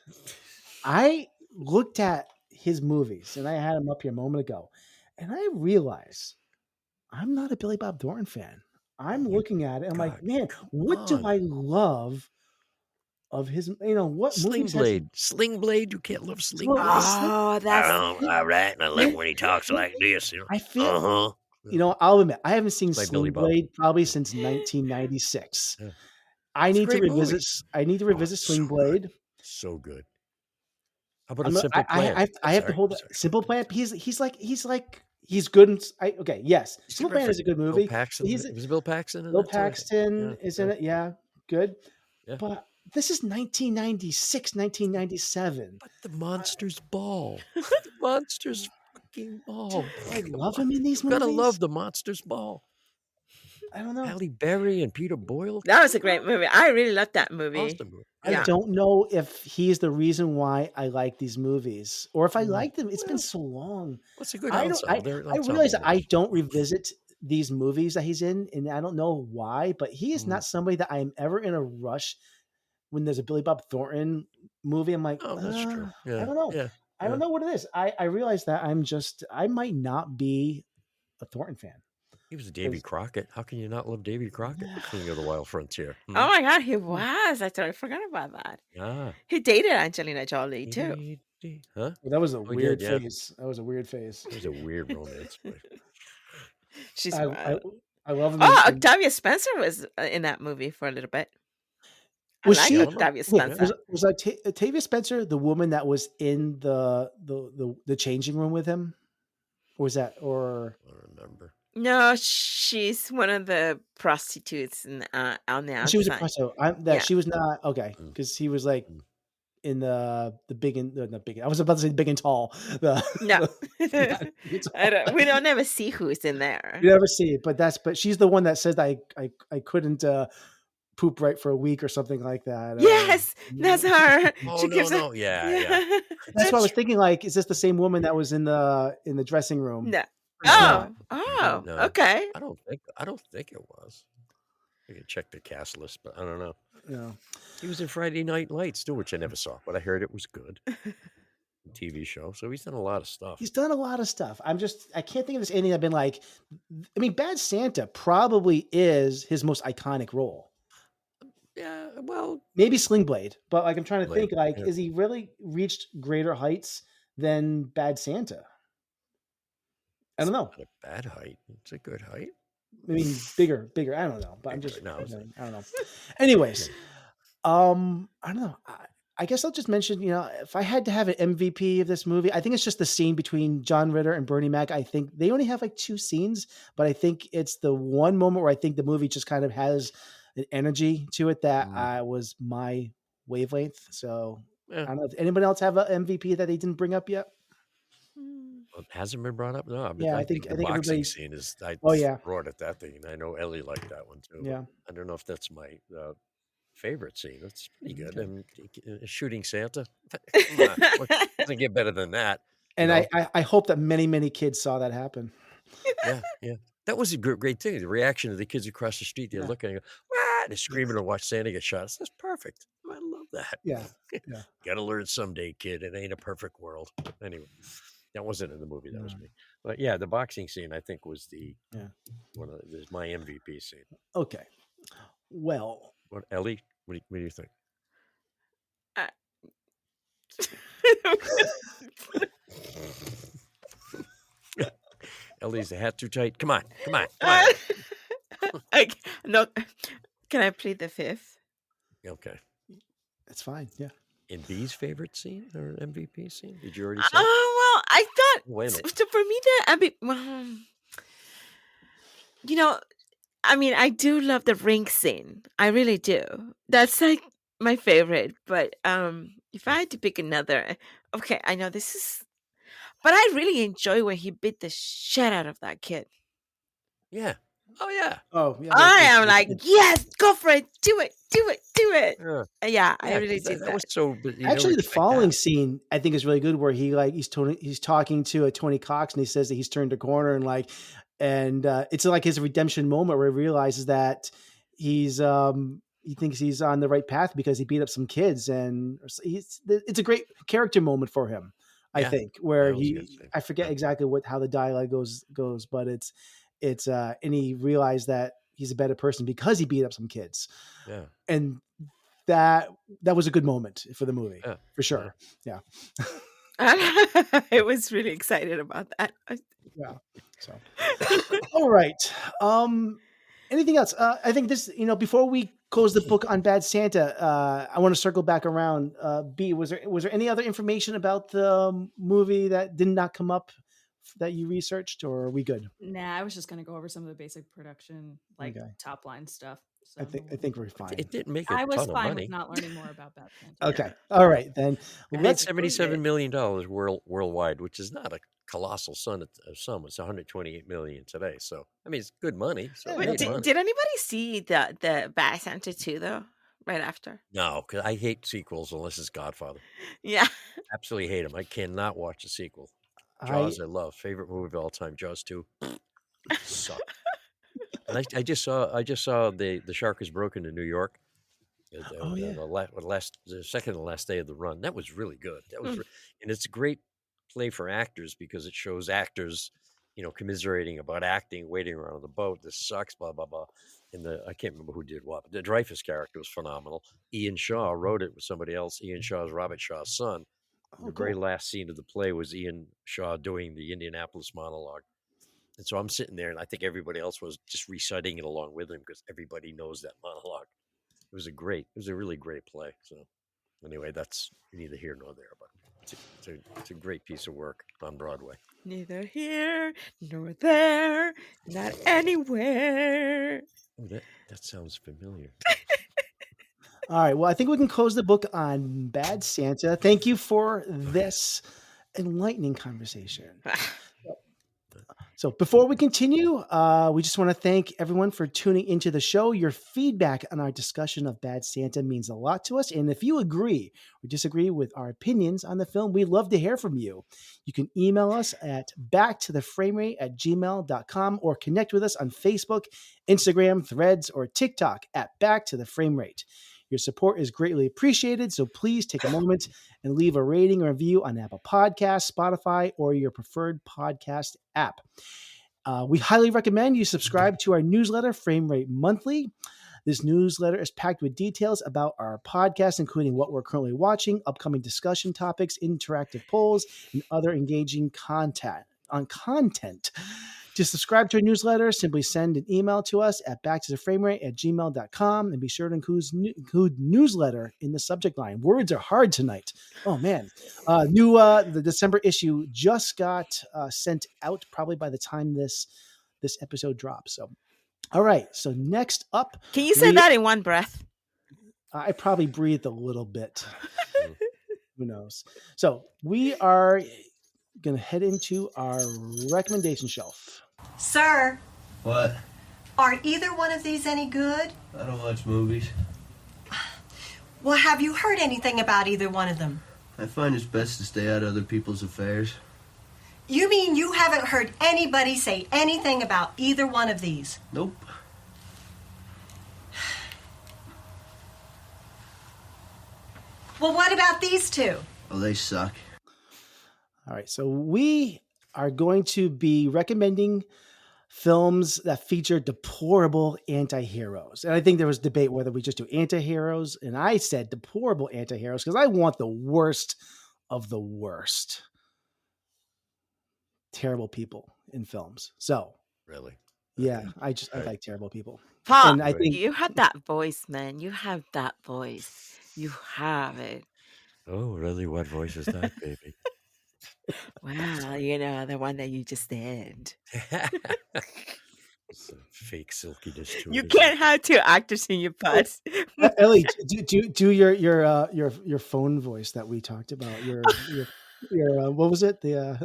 I looked at his movies, and I had him up here a moment ago, and I realized I'm not a Billy Bob Thornton fan. I'm looking at it. I'm like, man, what do I love of his? What Sling movies? Blade. Sling Blade. You can't love Sling Blade. Oh, that's all right. And I love when he talks like this. I feel. I'll admit I haven't seen Like Sling Blade probably since 1996. Yeah. I It's a need to great revisit. movie. I need to revisit Sling so Blade. Good. So good. How about a Simple Plan? I have to hold that. Simple Plan. He's good. Yes. Simple Plan is a good movie. Bill Paxton. Was Bill Paxton in Bill that too? Paxton is in it. Yeah, good. Yeah. But this is 1996, 1997. But the monster's ball. The monster's fucking ball. I love him in these movies. Gotta love the monster's ball. I don't know. Halle Berry and Peter Boyle. That was a great movie. I really loved that movie. Awesome movie. I don't know if he's the reason why I like these movies, or if I like them. It's been so long. What's a good I realize that I don't movie. revisit these movies that he's in, and I don't know why. But he is not somebody that I am ever in a rush when there's a Billy Bob Thornton movie. I'm like, oh, that's true. Yeah. I don't know. Yeah. I don't know what it is. I realize that I might not be a Thornton fan. He was Davy Crockett. How can you not love Davy Crockett? King of the Wild Frontier. Oh my God, he was. I totally forgot about that. Yeah. He dated Angelina Jolie too. Huh? Well, that was a weird did, yeah. phase. That was a weird phase. It was a weird romance. But... She's I love him. Oh, Octavia Spencer was in that movie for a little bit. Was she Octavia Spencer? Was Octavia Spencer the woman that was in the changing room with him? Or was that I don't remember. No, she's one of the prostitutes on the outside. She was a prostitute. She was not because he was like in the big and not big. I was about to say big and tall. No, we don't never see who's in there. You never see it, but she's the one that says I couldn't poop right for a week or something like that. Yes, that's her. Oh, yeah. That's what I was thinking. Like, is this the same woman that was in the dressing room? No. No. Okay. I don't think it was. I can check the cast list, but I don't know. Yeah. He was in Friday Night Lights too, which I never saw, but I heard it was good. TV show. So he's done a lot of stuff. He's done a lot of stuff. I can't think of this anything I've been like. I mean, Bad Santa probably is his most iconic role. Yeah, well, maybe Sling Blade, but like I'm trying to think, like, yeah. is he really reached greater heights than Bad Santa? I don't know. It's not a bad height. It's a good height. I mean, bigger. I don't know, but I'm just, no, I don't know. Anyways, I don't know. I guess I'll just mention, if I had to have an MVP of this movie, I think it's just the scene between John Ritter and Bernie Mac. I think they only have like 2 scenes, but I think it's the one moment where I think the movie just kind of has an energy to it that was my wavelength. So I don't know if anybody else have an MVP that they didn't bring up yet. Well, it hasn't been brought up. No, I think the boxing boxing scene is. I brought at that thing. I know Ellie liked that one too. Yeah, I don't know if that's my favorite scene. It's pretty good. And shooting Santa. Come on. It doesn't get better than that. And I hope that many kids saw that happen. Yeah. That was a great thing. The reaction of the kids across the street, they're looking and go, "What?" They're screaming to watch Santa get shot. That's perfect. I love that. Yeah. Got to learn someday, kid. It ain't a perfect world. Anyway. That wasn't in the movie. That was me. But yeah, the boxing scene I think was my MVP scene. Okay. Well, what Ellie? What do you think? Ellie's the hat too tight. Come on. Okay, no, can I plead the fifth? Okay, it's fine. Yeah. In B's favorite scene or MVP scene? Did you already say? Oh well, I thought. Wait a minute. So for me, I mean, I do love the ring scene. I really do. That's like my favorite. But if I had to pick another, okay, I know this is, but I really enjoy when he beat the shit out of that kid. Yeah. Oh yeah. Oh yeah. I am like, yes, go for it, do it. Yeah, I really do. That was so. Actually, the following scene I think is really good, where he's talking to Tony Cox, and he says that he's turned a corner, and it's like his redemption moment where he realizes that he thinks he's on the right path because he beat up some kids, and it's a great character moment for him. I think where I forget exactly how the dialogue goes, but it's and he realized that he's a better person because he beat up some kids. Yeah. And that was a good moment for the movie, for sure. Yeah. I was really excited about that. Yeah. So, all right. Anything else? I think this, before we close the book on Bad Santa, I want to circle back around. B, was there any other information about the movie that did not come up that you researched, or are we good? Nah, I was just going to go over some of the basic production, top line stuff. So. I think we're fine. It didn't make a I was ton of fine money. with not learning more about Bad Santa. Okay. All right, then. It made $77 million worldwide, which is not a colossal sum. It's $128 million today. So, I mean, it's good money. So Did anybody see the Bad Santa 2, though, right after? No, because I hate sequels unless it's Godfather. Yeah. Absolutely hate them. I cannot watch a sequel. Jaws, I love. Favorite movie of all time. Jaws 2. Suck. And I just saw the Shark is Broken in New York. The second to last day of the run. That was really good. That was, and it's a great play for actors because it shows actors, commiserating about acting, waiting around on the boat. This sucks, blah blah blah. And I can't remember who did what. But the Dreyfus character was phenomenal. Ian Shaw wrote it with somebody else. Ian Shaw is Robert Shaw's son. The very last scene of the play was Ian Shaw doing the Indianapolis monologue. And so I'm sitting there, and I think everybody else was just reciting it along with him because everybody knows that monologue. It was a really great play. So anyway, that's neither here nor there, but it's a great piece of work on Broadway. Neither here nor there, not anywhere. Oh, that sounds familiar. All right. Well, I think we can close the book on Bad Santa. Thank you for this enlightening conversation. So before we continue, we just want to thank everyone for tuning into the show. Your feedback on our discussion of Bad Santa means a lot to us. And if you agree or disagree with our opinions on the film, we'd love to hear from you. You can email us at backtotheframerate@gmail.com or connect with us on Facebook, Instagram, Threads, or TikTok at Back to the Frame Rate. Your support is greatly appreciated, so please take a moment and leave a rating or review on Apple Podcasts, Spotify, or your preferred podcast app. We highly recommend you subscribe to our newsletter, Frame Rate Monthly. This newsletter is packed with details about our podcast, including what we're currently watching, upcoming discussion topics, interactive polls, and other engaging content. To subscribe to our newsletter, simply send an email to us at backtotheframerate@gmail.com and be sure to include newsletter in the subject line. Words are hard tonight. Oh man. The December issue just got sent out probably by the time this episode drops. So, all right. So next up. Can you say that in one breath? I probably breathed a little bit. Who knows? So we are going to head into our recommendation shelf. Sir. What? Are either one of these any good? I don't watch movies. Well, have you heard anything about either one of them? I find it's best to stay out of other people's affairs. You mean you haven't heard anybody say anything about either one of these? Nope. Well, what about these two? Oh, they suck. All right. So we are going to be recommending films that feature deplorable anti-heroes. And I think there was debate whether we just do anti-heroes. And I said deplorable anti-heroes because I want the worst of the worst terrible people in films. So Really? yeah, Okay. I Right. like terrible people. Paul, And I think you have that voice, man. You have that voice. You have it. Oh, really? What voice is that, baby? Well, the one that you just did. It's a fake silkiness to You it. can't have two actors in your past. Ellie, do your phone voice that we talked about. Your what was it? The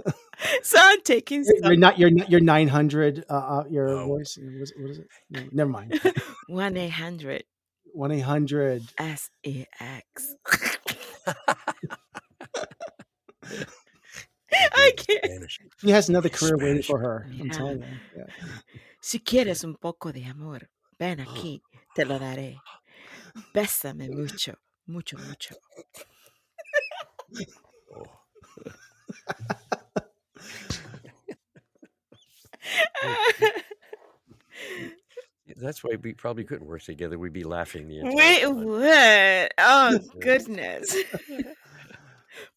So I'm taking your 900 your Oh. voice. What is it? No, never mind. 1-800 1-800 SEX. I can't. Spanish. He has another career waiting Spanish. for her. I'm Yeah. telling you. Yeah. Si quieres un poco de amor, ven aquí, te lo daré. Bésame mucho, mucho, mucho. Oh. That's why we probably couldn't work together. We'd be laughing the entire Wait, time. what? Oh, goodness.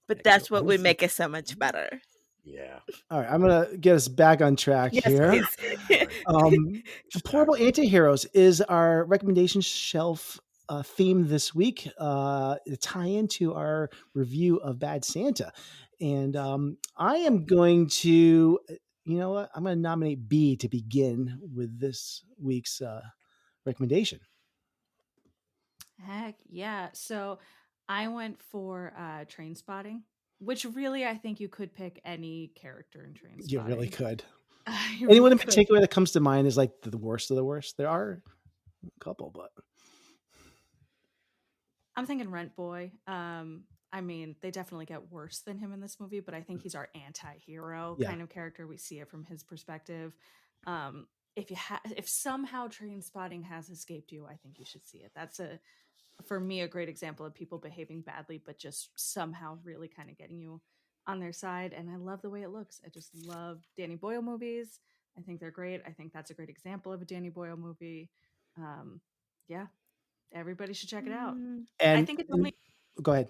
But that's what would make it so much better. Yeah. All right, I'm gonna get us back on track here. Deplorable Anti-Heroes is our recommendation shelf theme this week. The tie-in to our review of Bad Santa, and I am going to, you know what? I'm going to nominate B to begin with this week's recommendation. Heck yeah. So I went for Trainspotting, which really I think you could pick any character in Trainspotting. You really could. You Anyone really in could. particular that comes to mind is like the worst of the worst? There are a couple, but I'm thinking Rent Boy. I mean, they definitely get worse than him in this movie, but I think he's our anti-hero Yeah. kind of character. We see it from his perspective. If somehow Trainspotting has escaped you, I think you should see it. That's for me a great example of people behaving badly, but just somehow really kind of getting you on their side. And I love the way it looks. I just love Danny Boyle movies. I think they're great. I think that's a great example of a Danny Boyle movie. Yeah, everybody should check it out. And I think it's only. Go ahead.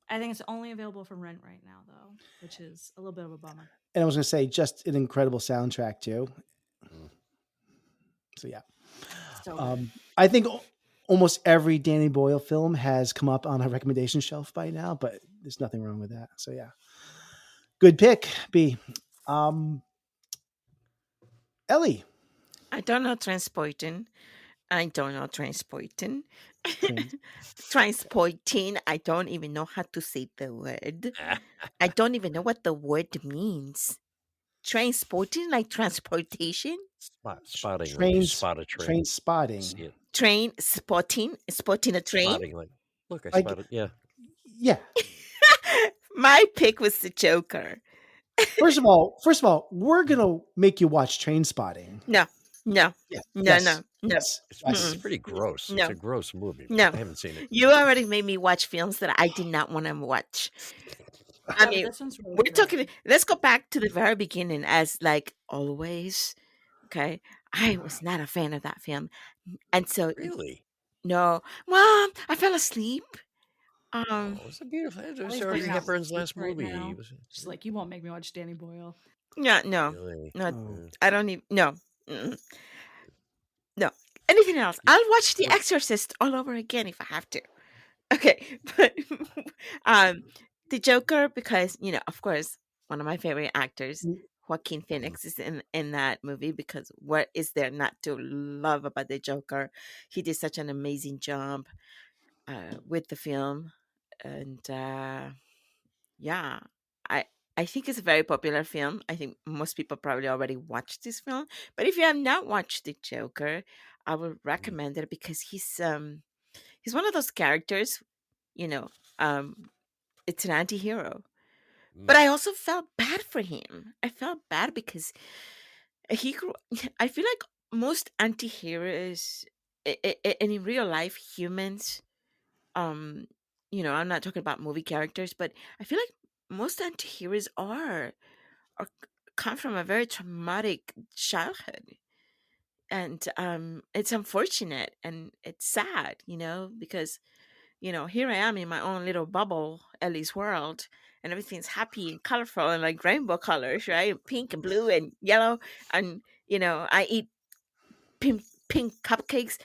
I think it's only available for rent right now, though, which is a little bit of a bummer. And I was going to say, just an incredible soundtrack too. So yeah, So I think almost every Danny Boyle film has come up on a recommendation shelf by now, but there's nothing wrong with that. So yeah, good pick, B. Ellie. I don't know transporting. I don't know transporting. Transporting. I don't even know how to say the word. I don't even know what the word means. Transporting, like transportation? Spotting. Train, Like you spot a train. Train spotting. See it. Train spotting a train. Spotting, like, look, I spotted. Yeah. Yeah. My pick was the Joker. First of all, we're gonna make you watch Train Spotting. No. Yeah. No. It's pretty gross. No. It's a gross movie. No. I haven't seen it. You already made me watch films that I did not want to watch. I mean, this one's really we're great. talking. Let's go back to the very beginning, as like always. Okay, I was not a fan of that film, and so Really, no. Well, I fell asleep. it was a beautiful. It was He's Audrey bringing out Hepburn's receipts last right movie. now. It was- Just like, you won't make me watch Danny Boyle. No, Really? no. I don't even. No, no. Anything else? I'll watch The Exorcist all over again if I have to. Okay, but the Joker, because of course, one of my favorite actors, Joaquin Phoenix, is in that movie, because what is there not to love about the Joker? He did such an amazing job with the film, and yeah, I think it's a very popular film. I think most people probably already watched this film, but if you have not watched the Joker, I would recommend it, because he's one of those characters, it's an anti-hero. But I also felt bad for him. I felt bad because I feel like most anti-heroes, and in real life humans, I'm not talking about movie characters, but I feel like most anti-heroes or come from a very traumatic childhood, and it's unfortunate and it's sad, because here I am in my own little bubble, Ellie's world, and everything's happy and colorful and like rainbow colors, right? Pink and blue and yellow, and I eat pink cupcakes.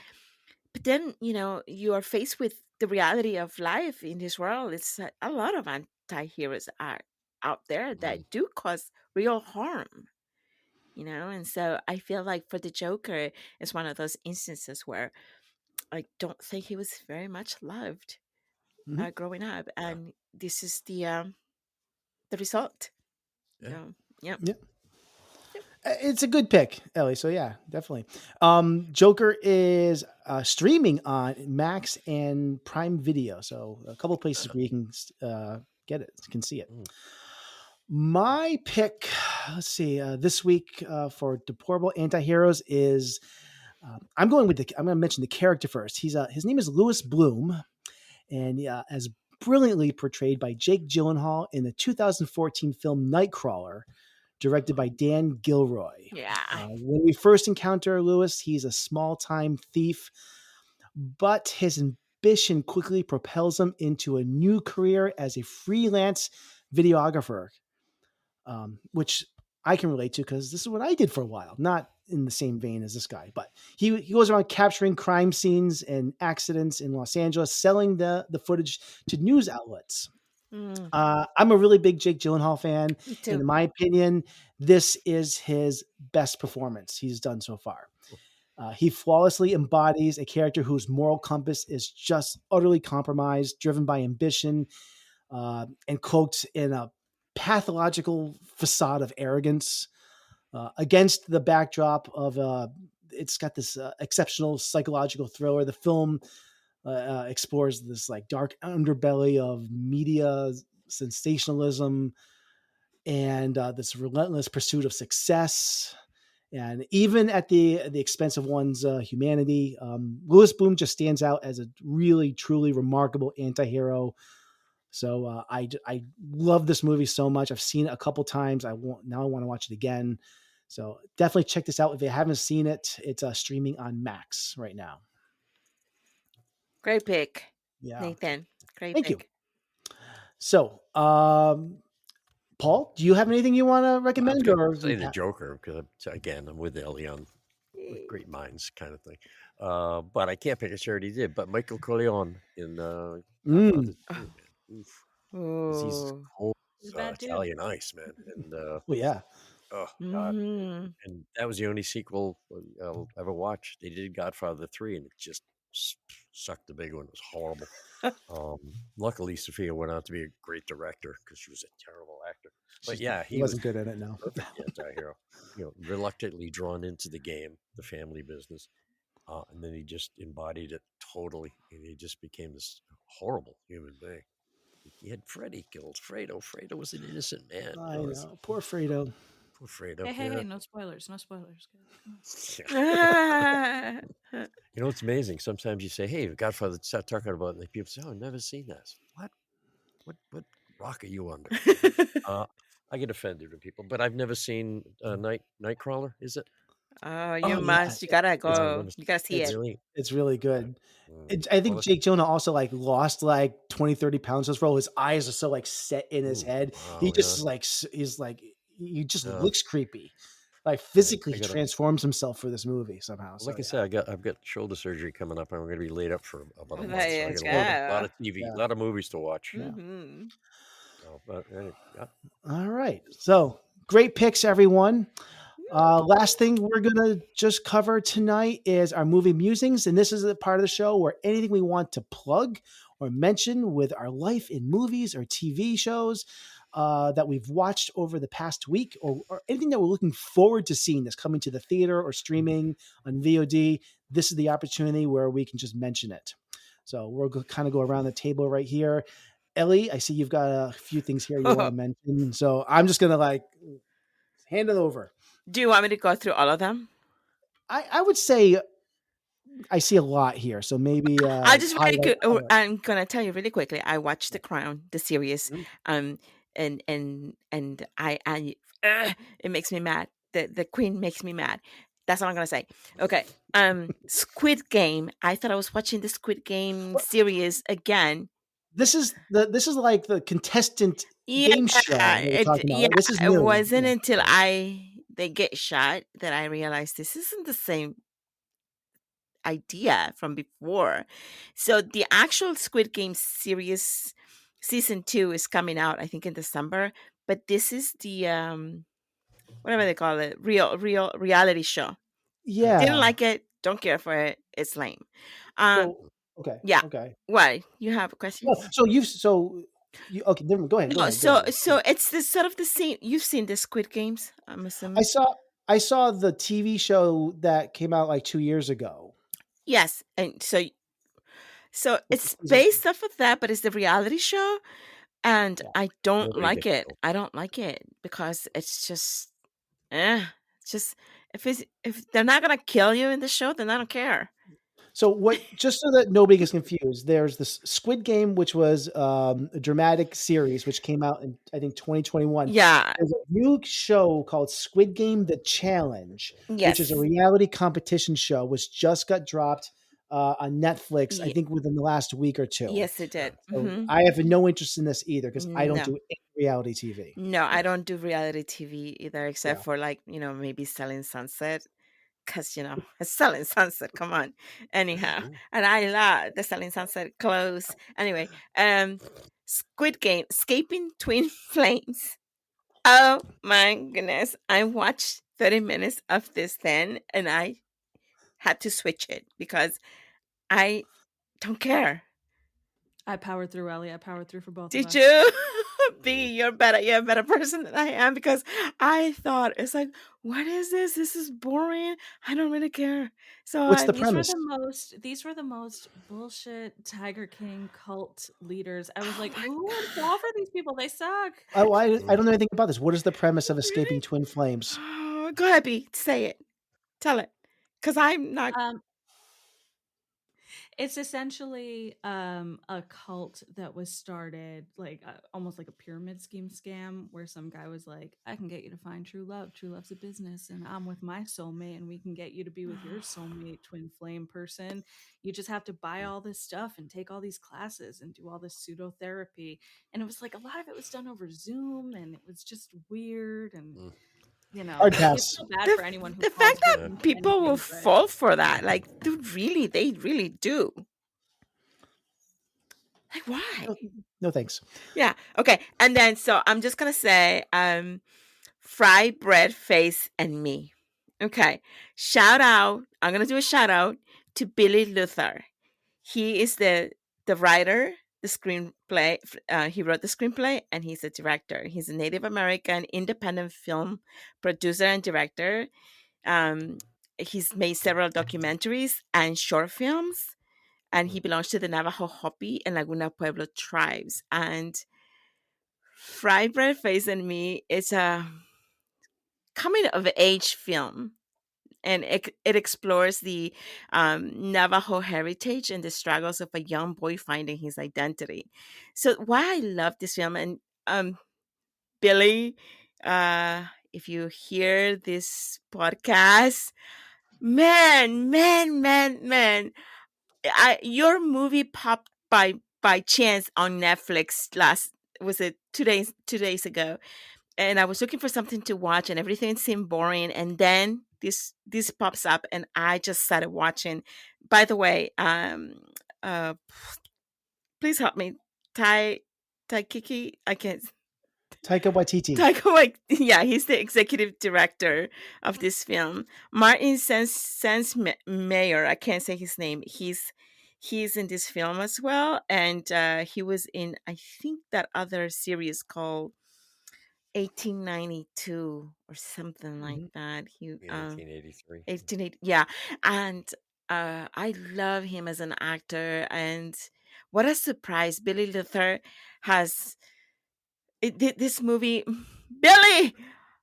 But then you are faced with the reality of life in this world. It's a lot of anti-heroes are out there that do cause real harm. And so I feel like for the Joker, it's one of those instances where I don't think he was very much loved growing up, and this is the result. Yeah. Yep. Yeah. It's a good pick, Ellie. So yeah, definitely. Joker is streaming on Max and Prime Video, so a couple places where you can get it, can see it. My pick, let's see, this week for Deplorable Anti-Heroes is I'm going to mention the character first. His name is Louis Bloom, and as brilliantly portrayed by Jake Gyllenhaal in the 2014 film Nightcrawler, directed by Dan Gilroy. Yeah. When we first encounter Louis, he's a small-time thief, but his ambition quickly propels him into a new career as a freelance videographer, which I can relate to because this is what I did for a while. Not in the same vein as this guy, but he goes around capturing crime scenes and accidents in Los Angeles, selling the footage to news outlets. I'm a really big Jake Gyllenhaal fan. And in my opinion, this is his best performance he's done so far. He flawlessly embodies a character whose moral compass is just utterly compromised, driven by ambition, and cloaked in a pathological facade of arrogance, against the backdrop of it's got this exceptional psychological thriller. The film explores this like dark underbelly of media sensationalism and this relentless pursuit of success, and even at the expense of one's humanity. Louis Bloom just stands out as a really truly remarkable anti-hero. So I love this movie so much. I've seen it a couple times. Now I want to watch it again. So definitely check this out if you haven't seen it. It's streaming on Max right now. Great pick, Yeah, Nathan. Great Thank pick. you. So, Paul, do you have anything you want to recommend? Or say the Joker because again, I'm with Ellie on with great minds kind of thing. But I can't pick a charity did. But Michael Corleone in Godfather 2, man. Oof. He's cold Italian ice, man. And yeah. Oh God! And that was the only sequel I'll ever watch. They did Godfather 3, and it just sucked the big one. It was horrible. Luckily, Sophia went on to be a great director because she was a terrible actor. But yeah, he wasn't good at it. No, perfect anti-hero. Reluctantly drawn into the game, the family business, and then he just embodied it totally, and he just became this horrible human being. He had Freddie killed. Fredo. Fredo was an innocent man. I know. Poor Fredo. Poor Fredo. Hey, no spoilers. No spoilers. It's amazing. Sometimes you say, hey, Godfather, start talking about it, and people say, oh, I've never seen that. What rock are you under? I get offended with people, but I've never seen Nightcrawler, is it? Oh, you must. You gotta go. You gotta see it. It's really good. I think Jake Gyllenhaal also like lost like 20, 30 pounds as well. His eyes are so like set in his head. Wow, He just he just looks creepy. Like physically he transforms himself for this movie somehow. Like I said, I've got shoulder surgery coming up. I'm going to be laid up for about a month. There So you I got a lot of go. TV, a lot of movies to watch. Mhm. But anyway, All right. So great picks, everyone. Last thing we're going to just cover tonight is our movie musings. And this is a part of the show where anything we want to plug or mention with our life in movies or TV shows that we've watched over the past week, or anything that we're looking forward to seeing that's coming to the theater or streaming on VOD. This is the opportunity where we can just mention it. So we'll kind of go around the table right here. Ellie, I see you've got a few things here you want to mention. So I'm just going to hand it over. Do you want me to go through all of them? I would say I see a lot here, so maybe I just I'm gonna tell you really quickly. I watched The Crown, the series. and it makes me mad. The queen makes me mad. That's all I'm gonna say. Okay. Squid Game. I thought I was watching the Squid Game series again. This is like the contestant game show that we're talking about. Right? This is It new. wasn't until they get shot that I realized this isn't the same idea from before. So the actual Squid Game series season 2 is coming out, I think, in December. But this is the whatever they call it, real reality show. Yeah. Didn't like it. Don't care for it. It's lame. Okay. Yeah. Okay. Why? You have a question? Okay. Go ahead. No. Go ahead. So it's the sort of the same. You've seen the Squid Games, I'm assuming. I saw the TV show that came out like 2 years ago. Yes, and so it's based off of that, but it's the reality show, and I don't like it. I don't like it because it's just, just if they're not gonna kill you in the show, then I don't care. So just so that nobody gets confused, there's this Squid Game, which was a dramatic series, which came out in, I think, 2021. Yeah. There's a new show called Squid Game: The Challenge, which is a reality competition show, which just got dropped on Netflix, I think, within the last week or two. Yes, it did. So I have no interest in this either because I don't do any reality TV. No, I don't do reality TV either, except for maybe Selling Sunset. Because, it's Selling Sunset. Come on. Anyhow. And I love the Selling Sunset clothes. Anyway, Squid Game, Escaping Twin Flames. Oh, my goodness. I watched 30 minutes of this then, and I had to switch it because I don't care. I powered through, Ellie. I powered through for both Did of us. you? B, you're better. You're a better person than I am because I thought it's like, what is this? This is boring. I don't really care. So what's the premise? These were the most bullshit Tiger King cult leaders. I was like, who would fall for these people? They suck. Oh, I don't know anything about this. What is the premise of Escaping Twin Flames? Oh, go ahead, B. Say it. Tell it. Because I'm not. It's essentially a cult that was started like almost like a pyramid scheme scam where some guy was like, I can get you to find true love. True love's a business, and I'm with my soulmate, and we can get you to be with your soulmate twin flame person. You just have to buy all this stuff and take all these classes and do all this pseudo therapy. And it was like a lot of it was done over Zoom, and it was just weird and it's so bad for anyone who the fact that people will fall for that, like, they really do. Like, why? No thanks. Yeah. Okay. And then so I'm just gonna say Fry Bread Face and Me. Okay. Shout out. I'm gonna do a shout out to Billy Luther. He is the writer, the screenplay. He wrote the screenplay, and he's a director. He's a Native American independent film producer and director. He's made several documentaries and short films, and he belongs to the Navajo Hopi and Laguna Pueblo tribes. And Fry Bread Face and Me is a coming of age film. And it explores the Navajo heritage and the struggles of a young boy finding his identity. So why I love this film, and Billy, if you hear this podcast, man, your movie popped by chance on Netflix was it 2 days ago, and I was looking for something to watch, and everything seemed boring, and then this pops up, and I just started watching. By the way, please help me, Taika Waititi. Yeah, he's the executive director of this film. Martin Mayer, I can't say his name. He's in this film as well, and he was in, I think, that other series called 1892 or something like that. 1883. 1880, yeah. And I love him as an actor, and what a surprise Billy Luther has. This movie, Billy,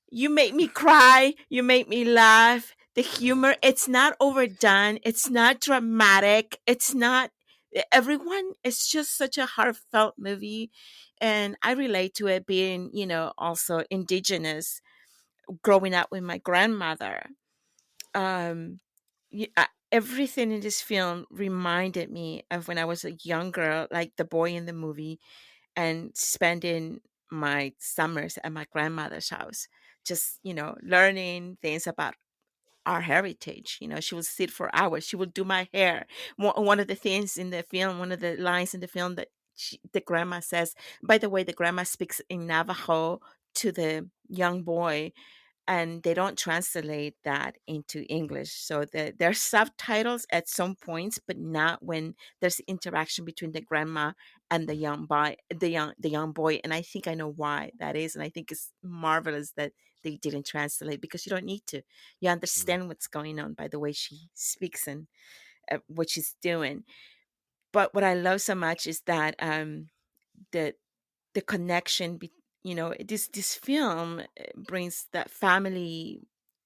you make me cry, you make me laugh. The humor, it's not overdone, it's not dramatic, it's not everyone. It's just such a heartfelt movie, And I relate to it being, also indigenous, growing up with my grandmother. Um, everything in this film reminded me of when I was a young girl, like the boy in the movie, and spending my summers at my grandmother's house, just, learning things about our heritage. She would sit for hours. She would do my hair. One of the things in the film, one of the lines in the film that the grandma says, by the way, the grandma speaks in Navajo to the young boy, and they don't translate that into English. So there's subtitles at some points, but not when there's interaction between the grandma and the young boy, the young boy. And I think I know why that is. And I think it's marvelous that they didn't translate, because you don't need to. You understand what's going on by the way she speaks and what she's doing. But what I love so much is that the the connection this film brings that family.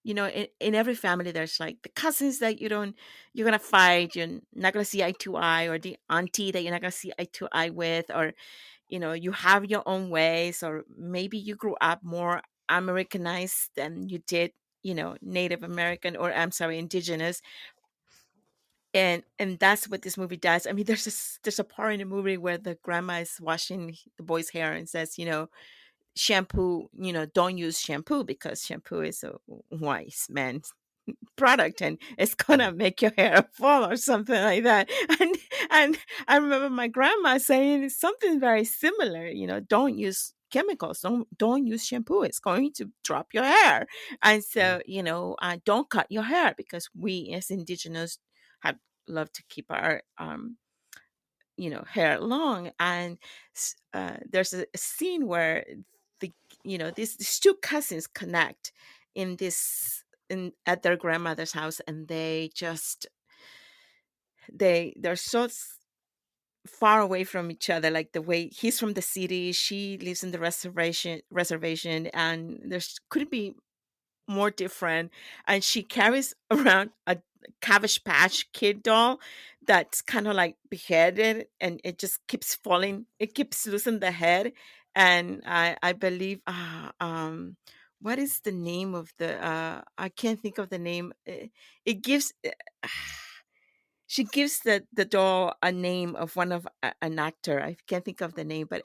In every family there's like the cousins that you're gonna fight, you're not gonna see eye to eye, or the auntie that you're not gonna see eye to eye with, or you have your own ways, or maybe you grew up more Americanized than you did Native American, or I'm sorry, indigenous. And that's what this movie does. I mean, there's a part in the movie where the grandma is washing the boy's hair and says, shampoo, don't use shampoo because shampoo is a wise man's product and it's gonna make your hair fall or something like that. And I remember my grandma saying something very similar, don't use chemicals, don't use shampoo, it's going to drop your hair. And so, don't cut your hair, because we as indigenous have love to keep our hair long. And there's a scene where these two cousins connect in this in at their grandmother's house, and they're so far away from each other, like the way he's from the city, she lives in the reservation, and there's couldn't be more different. And she carries around a Cabbage Patch Kid doll that's kind of like beheaded, and it just keeps falling. It keeps losing the head, and I believe what is the name of the I can't think of the name. It gives. She gives the doll a name of one of an actor. I can't think of the name, but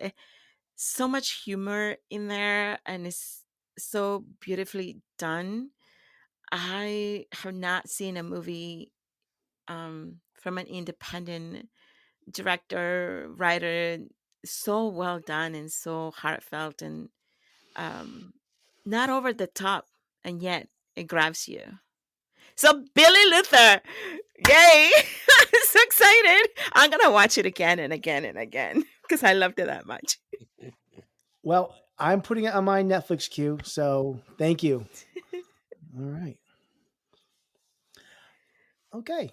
so much humor in there, and it's so beautifully done. I have not seen a movie from an independent director, writer, so well done and so heartfelt, and um, not over the top, and yet it grabs you. So Billy Luther, yay! I'm so excited. I'm gonna watch it again and again and again because I loved it that much. Well, I'm putting it on my Netflix queue, so thank you. All right. Okay.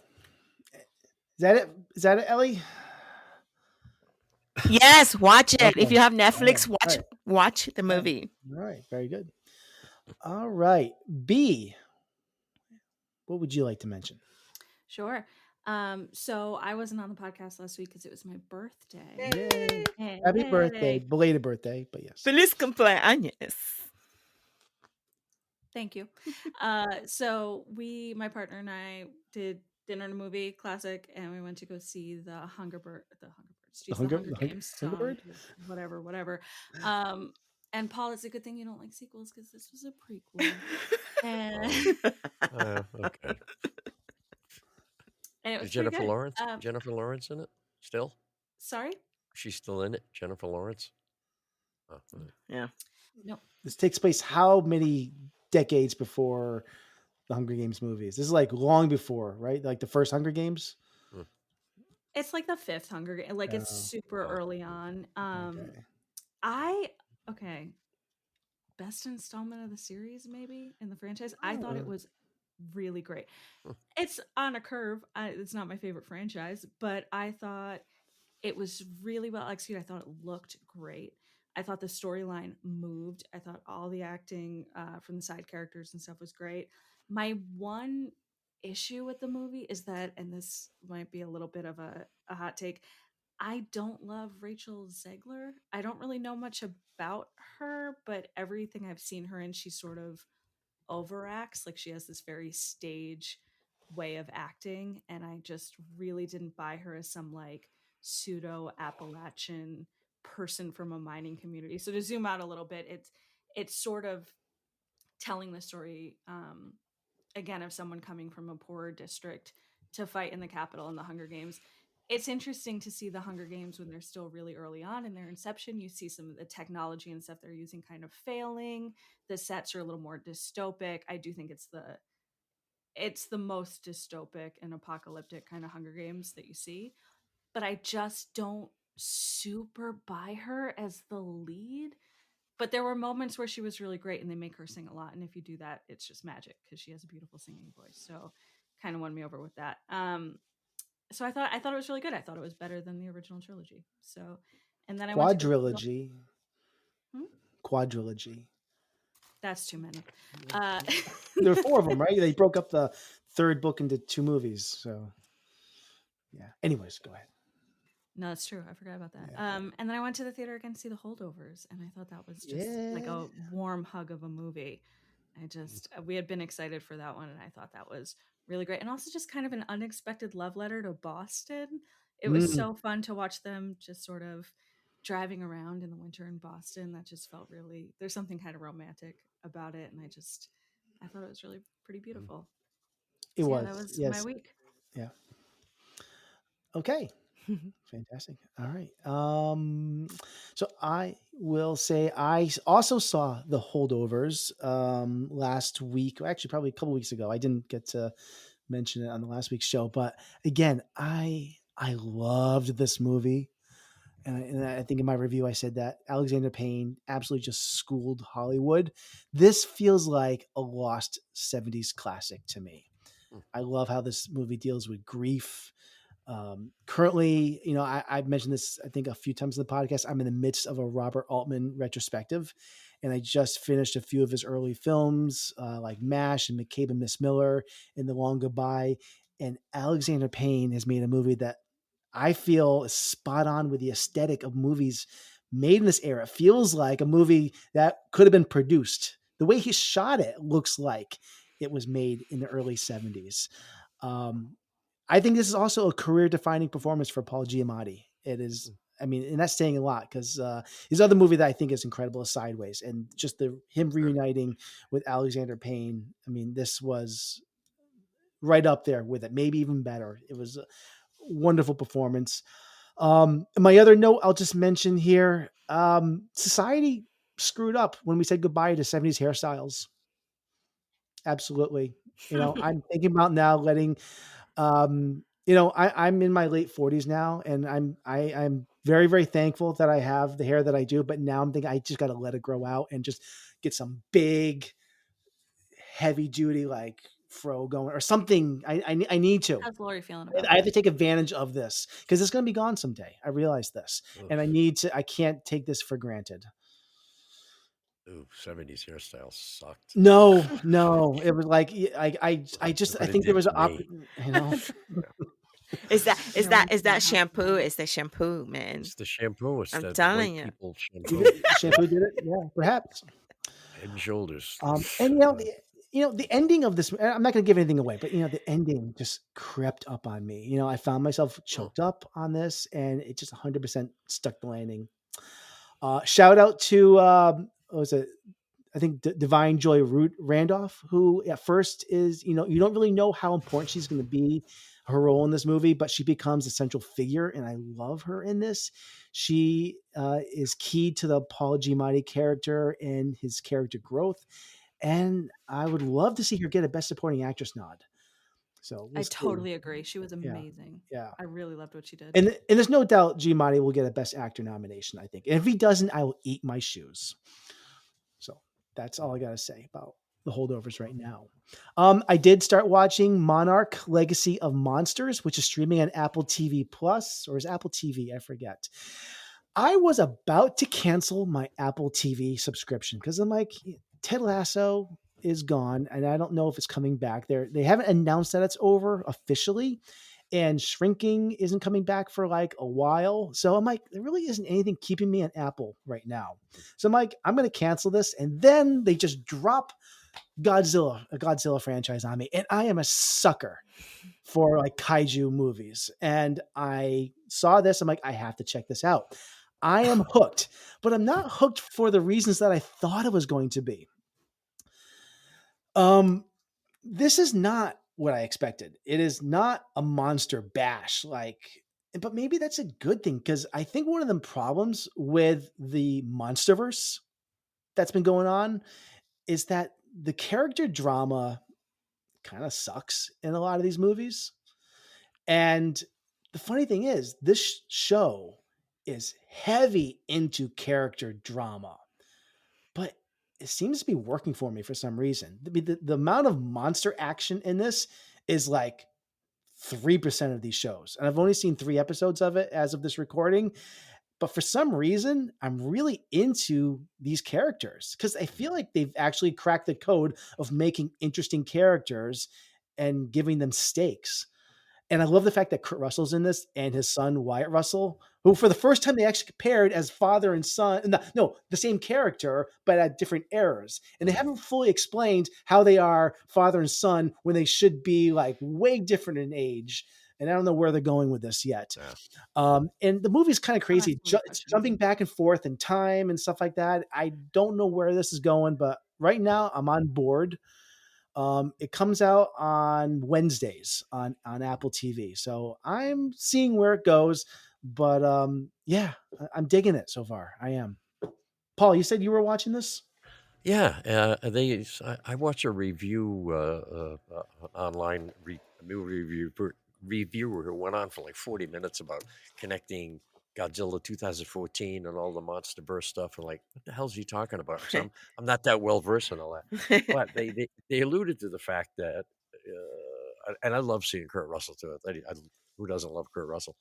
Is that it, Ellie? Yes, watch it. Okay. If you have Netflix, All right. watch the movie. All right, very good. All right, B, what would you like to mention? Sure. So I wasn't on the podcast last week because it was my birthday. Yay. Happy birthday, belated birthday, but yes. Feliz cumpleaños. Thank you. So my partner and I did dinner and a movie classic, and we went to go see the Hunger Games, Hunger Bird? whatever. And Paul, it's a good thing you don't like sequels because this was a prequel. And okay. And it was Is Jennifer good. Lawrence? Jennifer Lawrence in it still? Sorry? She's still in it, Jennifer Lawrence. Oh, yeah. No. This takes place how many decades before the Hunger Games movies? This is like long before, right? Like the first Hunger Games. It's like the fifth Hunger Games. Like it's super early on. Okay. Best installment of the series, maybe in the franchise. I thought it was really great. It's on a curve. It's not my favorite franchise, but I thought it was really well executed. I thought it looked great. I thought the storyline moved. I thought all the acting from the side characters and stuff was great. My one issue with the movie is that, and this might be a little bit of a hot take, I don't love Rachel Zegler. I don't really know much about her, but everything I've seen her in, she sort of overacts. Like, she has this very stage way of acting, and I just really didn't buy her as some like pseudo Appalachian person from a mining community. So to zoom out a little bit, it's sort of telling the story again of someone coming from a poorer district to fight in the Capitol in the Hunger Games. It's interesting to see the Hunger Games when they're still really early on in their inception. You see some of the technology and stuff they're using kind of failing. The sets are a little more dystopic. I do think it's the most dystopic and apocalyptic kind of Hunger Games that you see. But I just don't super buy her as the lead. But there were moments where she was really great, and they make her sing a lot. And if you do that, it's just magic because she has a beautiful singing voice. So kind of won me over with that. So I thought it was really good. I thought it was better than the original trilogy. So, and then I went to Quadrilogy. Hmm? Quadrilogy. That's too many. There were 4 of them, right? They broke up the 3rd book into 2 movies. So, yeah. Anyways, go ahead. No, that's true. I forgot about that. Yeah. And then I went to the theater again to see The Holdovers, and I thought that was just like a warm hug of a movie. We had been excited for that one, and I thought that was really great. And also just kind of an unexpected love letter to Boston. It was so fun to watch them just sort of driving around in the winter in Boston. That just felt really, there's something kind of romantic about it. And I thought it was really pretty beautiful. It was. That was yes. my week. Yeah. Okay. Fantastic. All right. So I will say I also saw The Holdovers last week, actually probably a couple weeks ago. I didn't get to mention it on the last week's show, but again, I loved this movie. And I think in my review, I said that Alexander Payne absolutely just schooled Hollywood. This feels like a lost 70s classic to me. I love how this movie deals with grief. Currently, I've mentioned this, I think, a few times in the podcast. I'm in the midst of a Robert Altman retrospective, and I just finished a few of his early films, like MASH and McCabe and Miss Miller and The Long Goodbye. And Alexander Payne has made a movie that I feel is spot on with the aesthetic of movies made in this era. It feels like a movie that could have been produced. The way he shot it looks like it was made in the early 70s. I think this is also a career-defining performance for Paul Giamatti. It is, and that's saying a lot because his other movie that I think is incredible is Sideways, and just him reuniting with Alexander Payne. This was right up there with it, maybe even better. It was a wonderful performance. My other note I'll just mention here, society screwed up when we said goodbye to 70s hairstyles. Absolutely. I'm thinking about now letting, I'm in my late 40s now, and I'm very, very thankful that I have the hair that I do, but now I'm thinking I just got to let it grow out and just get some big, heavy duty, like fro going or something. I need to. How's Lori feeling about I have to take advantage of this because it's going to be gone someday. I realize this, and I can't take this for granted. Ooh, 70s hairstyle sucked. No, it was like I think there was an Is that shampoo? It's the shampoo, man. It's the shampoo. It's I'm telling you. Shampoo. Shampoo did it. Yeah, perhaps. Head and shoulders. And the ending of this, I'm not going to give anything away, but the ending just crept up on me. I found myself choked up on this, and it just 100% stuck the landing. Shout out to what was it? I think Divine Joy Randolph, who at first is, you don't really know how important she's going to be, her role in this movie, but she becomes a central figure, and I love her in this. She is key to the Paul Giamatti character and his character growth, and I would love to see her get a Best Supporting Actress nod. So I totally agree. She was amazing. Yeah. I really loved what she did. And there's no doubt Giamatti will get a Best Actor nomination, I think. And if he doesn't, I will eat my shoes. So that's all I got to say about The Holdovers right now. I did start watching Monarch Legacy of Monsters, which is streaming on Apple TV Plus, or is Apple TV? I forget. I was about to cancel my Apple TV subscription because I'm like, Ted Lasso is gone, and I don't know if it's coming back. They haven't announced that it's over officially, and Shrinking isn't coming back for like a while. So I'm like, there really isn't anything keeping me on Apple right now. So I'm like, I'm going to cancel this. And then they just drop a Godzilla franchise on me. And I am a sucker for like kaiju movies. And I saw this. I'm like, I have to check this out. I am hooked, but I'm not hooked for the reasons that I thought it was going to be. This is not what I expected. It is not a monster bash, but maybe that's a good thing, because I think one of the problems with the Monsterverse that's been going on is that the character drama kind of sucks in a lot of these movies. And the funny thing is, this show is heavy into character drama, but it seems to be working for me for some reason. The amount of monster action in this is like 3% of these shows. And I've only seen 3 episodes of it as of this recording. But for some reason, I'm really into these characters because I feel like they've actually cracked the code of making interesting characters and giving them stakes. And I love the fact that Kurt Russell's in this and his son, Wyatt Russell, who for the first time they actually paired as father and son. No, the same character, but at different eras. And they haven't fully explained how they are father and son when they should be like way different in age. And I don't know where they're going with this yet. Yeah. And the movie's kind of crazy. It's jumping back and forth in time and stuff like that. I don't know where this is going, but right now I'm on board. It comes out on Wednesdays on Apple TV. So I'm seeing where it goes, but yeah, I'm digging it so far. I am. Paul, you said you were watching this? Yeah, I watched a review online, movie reviewer who went on for like 40 minutes about connecting Godzilla 2014 and all the MonsterVerse stuff, and like, what the hell's he talking about? So I'm not that well versed in all that, but they alluded to the fact that, and I love seeing Kurt Russell too. Who doesn't love Kurt Russell?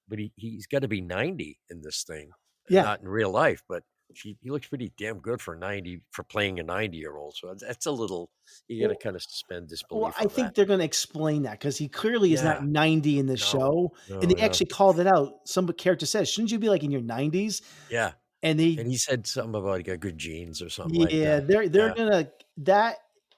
But he's got to be 90 in this thing, not in real life, but he looks pretty damn good for playing a 90-year-old. So that's a little, you got to kind of suspend disbelief. Well, I think they're going to explain that because he clearly is not 90 in the show. And they actually called it out. Some character says, shouldn't you be like in your 90s? Yeah. And he said something about he got good genes or something like that. Yeah, they're going to, that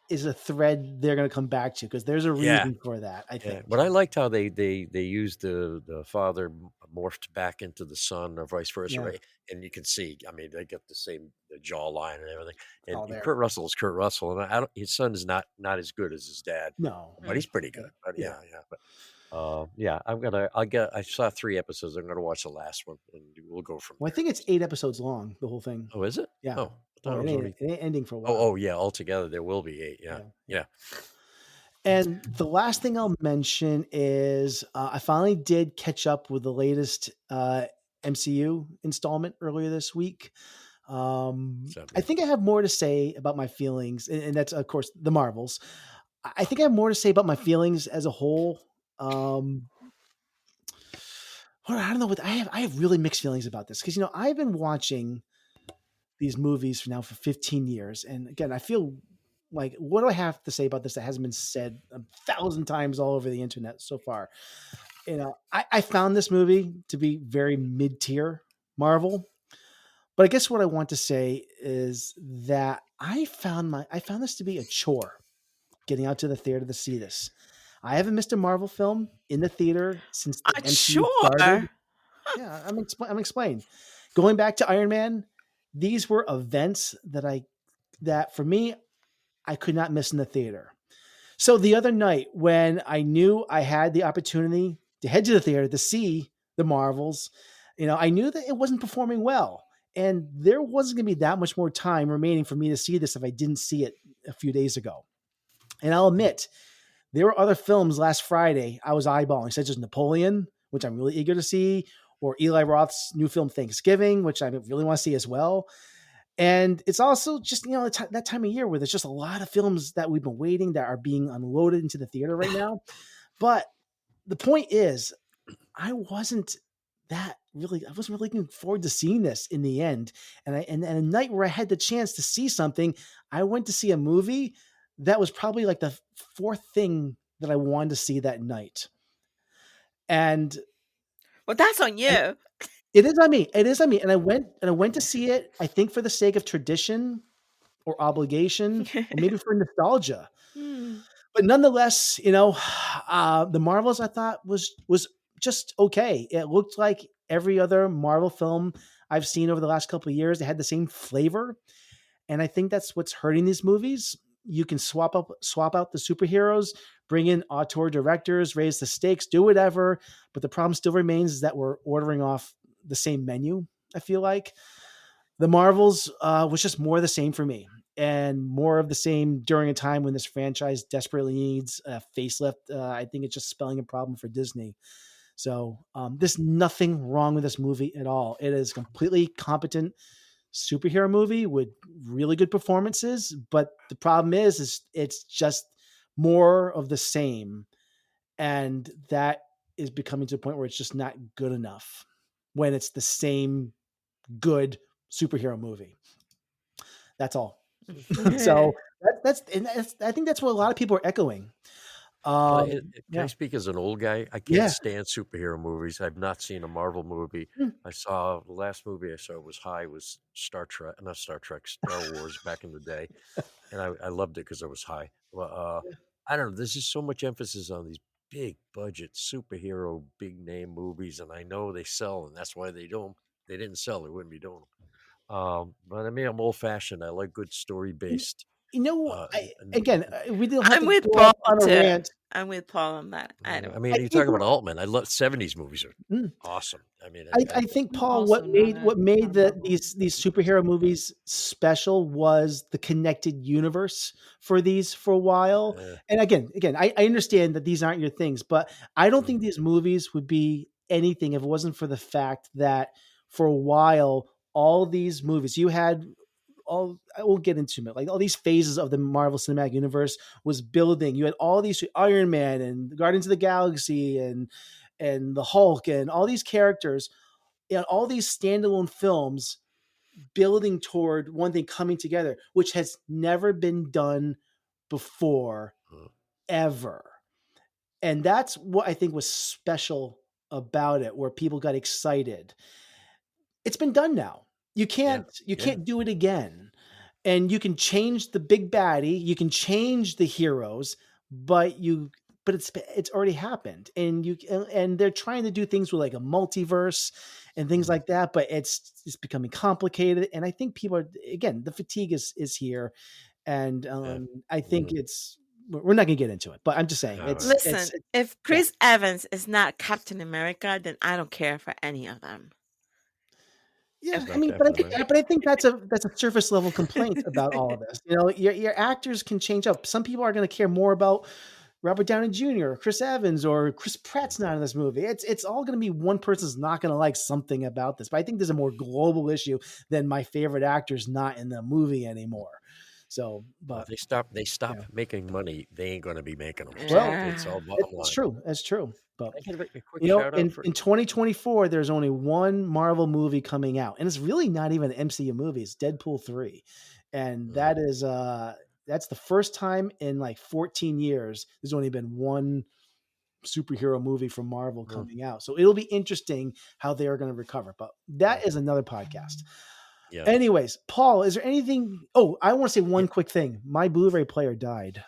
is a thread they're going to come back to because there's a reason for that, I think. But I liked how they used the father morphed back into the son or vice versa, right? And you can see, I mean, they got the jawline and everything. And Kurt Russell is Kurt Russell, and his son is not as good as his dad. No, but he's pretty good. But I saw 3 episodes. I'm gonna watch the last one, and we'll go from. Well, I think it's 8 episodes long, the whole thing. Oh, is it? Yeah. Oh, it ain't ending for a while. Oh, yeah. Altogether, there will be 8. Yeah. And the last thing I'll mention is I finally did catch up with the latest MCU installment earlier this week. I think I have more to say about my feelings, and that's, of course, the Marvels. I think I have more to say about my feelings as a whole. I don't know. I have really mixed feelings about this because, I've been watching these movies for 15 years. And again, I feel like, what do I have to say about this that hasn't been said 1,000 times all over the internet so far? I found this movie to be very mid-tier Marvel, but I guess what I want to say is that I found this to be a chore getting out to the theater to see this. I haven't missed a Marvel film in the theater since the MCU started. Yeah, I'm explaining. Going back to Iron Man, these were events that for me, I could not miss in the theater. So the other night when I knew I had the opportunity to head to the theater to see the Marvels, I knew that it wasn't performing well. And there wasn't going to be that much more time remaining for me to see this if I didn't see it a few days ago. And I'll admit, there were other films last Friday I was eyeballing, such as Napoleon, which I'm really eager to see, or Eli Roth's new film Thanksgiving, which I really want to see as well. And it's also just, that time of year where there's just a lot of films that we've been waiting that are being unloaded into the theater right now. But the point is, I wasn't really looking forward to seeing this in the end. And a night where I had the chance to see something, I went to see a movie that was probably like the 4th thing that I wanted to see that night. And well, that's on you. it is on me. It is on me. And I went to see it, I think for the sake of tradition or obligation, or maybe for nostalgia. But nonetheless, the Marvels I thought was just okay. It looked like every other Marvel film I've seen over the last couple of years. They had the same flavor, and I think that's what's hurting these movies. You can swap out the superheroes, bring in auteur directors, raise the stakes, do whatever, but the problem still remains is that we're ordering off the same menu. I feel like the Marvels was just more of the same for me, and more of the same during a time when this franchise desperately needs a facelift. I think it's just spelling a problem for Disney. So there's nothing wrong with this movie at all. It is a completely competent superhero movie with really good performances, but the problem is it's just more of the same, and that is becoming to the point where it's just not good enough when it's the same good superhero movie. That's all. So that's I think that's what a lot of people are echoing. Can I speak as an old guy? I can't Yeah. stand superhero movies. I've not seen a Marvel movie. I saw the last movie I saw was Star Wars back in the day, and I loved it because it was high. Well, I don't know. There's just so much emphasis on these big budget superhero, big name movies, and I know they sell, and that's why they do them. They didn't sell, they wouldn't be doing them. But I mean, I'm old fashioned. I like good story based. We don't have I'm to with go Paul off on a too. rant. I'm with Paul on that. I don't. I mean, you talk about Altman. I love 70s movies are awesome. I mean, I think Paul, Also what made these superhero movies special was the connected universe for these for a while. And again, I understand that these aren't your things, but I don't think these movies would be anything if it wasn't for the fact that for a while, all these movies you had. I won't get into it. Like all these phases of the Marvel Cinematic Universe was building. You had all these Iron Man and Guardians of the Galaxy and the Hulk and all these characters, all these standalone films building toward one thing coming together, which has never been done before, ever. And that's what I think was special about it, where people got excited. It's been done now. You can't do it again. And you can change the big baddie, you can change the heroes, but it's already happened. And they're trying to do things with like a multiverse and things like that, but it's becoming complicated. And I think people are, again, the fatigue is here. And I think we're not going to get into it, but I'm just saying Listen, if Chris Evans is not Captain America, then I don't care for any of them. Yeah, I mean, but I think that's a surface level complaint about all of this. Your actors can change up. Some people are going to care more about Robert Downey Jr., or Chris Evans, or Chris Pratt's not in this movie. It's all going to be one person's not going to like something about this. But I think there's a more global issue than my favorite actor's not in the movie anymore. So, but they stop making money. They ain't going to be making them. Well, it's all bottom line. It's true. That's true. But I give a quick in 2024, there's only one Marvel movie coming out, and it's really not even an MCU movie. It's Deadpool 3, and that is that's the first time in like 14 years there's only been one superhero movie from Marvel coming out. So it'll be interesting how they are going to recover. But that is another podcast. Yeah. Anyways, Paul, is there anything? Oh, I want to say one quick thing. My Blu-ray player died.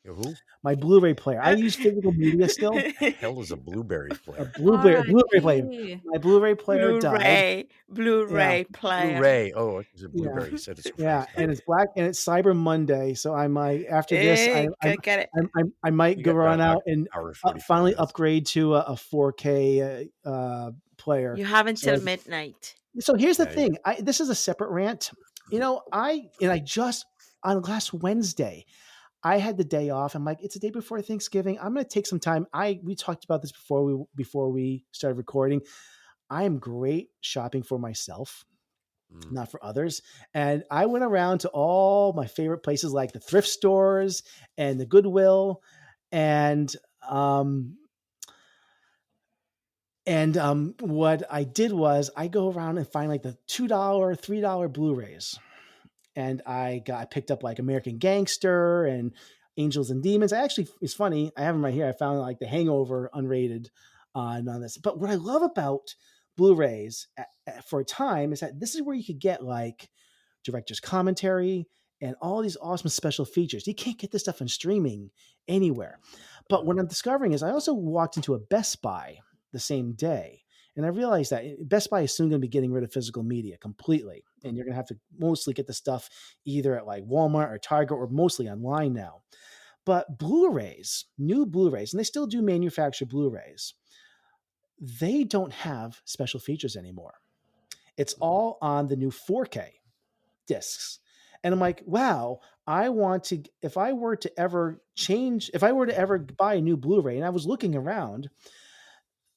Who? My Blu-ray player. I use physical media still. What the hell is a Blueberry player? A Blu-ray player. My Blu-ray player died. Blu-ray player. Blu-ray. Oh, it's a Blueberry. You said it's and it's black, and it's Cyber Monday. So I might after this, I might go run out and finally upgrade to a 4K player. You have until midnight. So here's the thing. This is a separate rant. I just on last Wednesday, I had the day off. I'm like, it's a day before Thanksgiving. I'm going to take some time. We talked about this before we started recording. I am great shopping for myself, not for others. And I went around to all my favorite places like the thrift stores and the Goodwill. And what I did was I go around and find like the $2, $3 Blu-rays. And I picked up like American Gangster and Angels and Demons. It's funny. I have them right here. I found like The Hangover unrated on this. But what I love about Blu-rays for a time is that this is where you could get like director's commentary and all these awesome special features. You can't get this stuff in streaming anywhere. But what I'm discovering is I also walked into a Best Buy the same day. And I realized that Best Buy is soon going to be getting rid of physical media completely. And you're going to have to mostly get the stuff either at like Walmart or Target or mostly online now. But Blu-rays, new Blu-rays, and they still do manufacture Blu-rays, they don't have special features anymore. It's all on the new 4K discs. And I'm like, wow, I want to, if I were to ever buy a new Blu-ray, and I was looking around,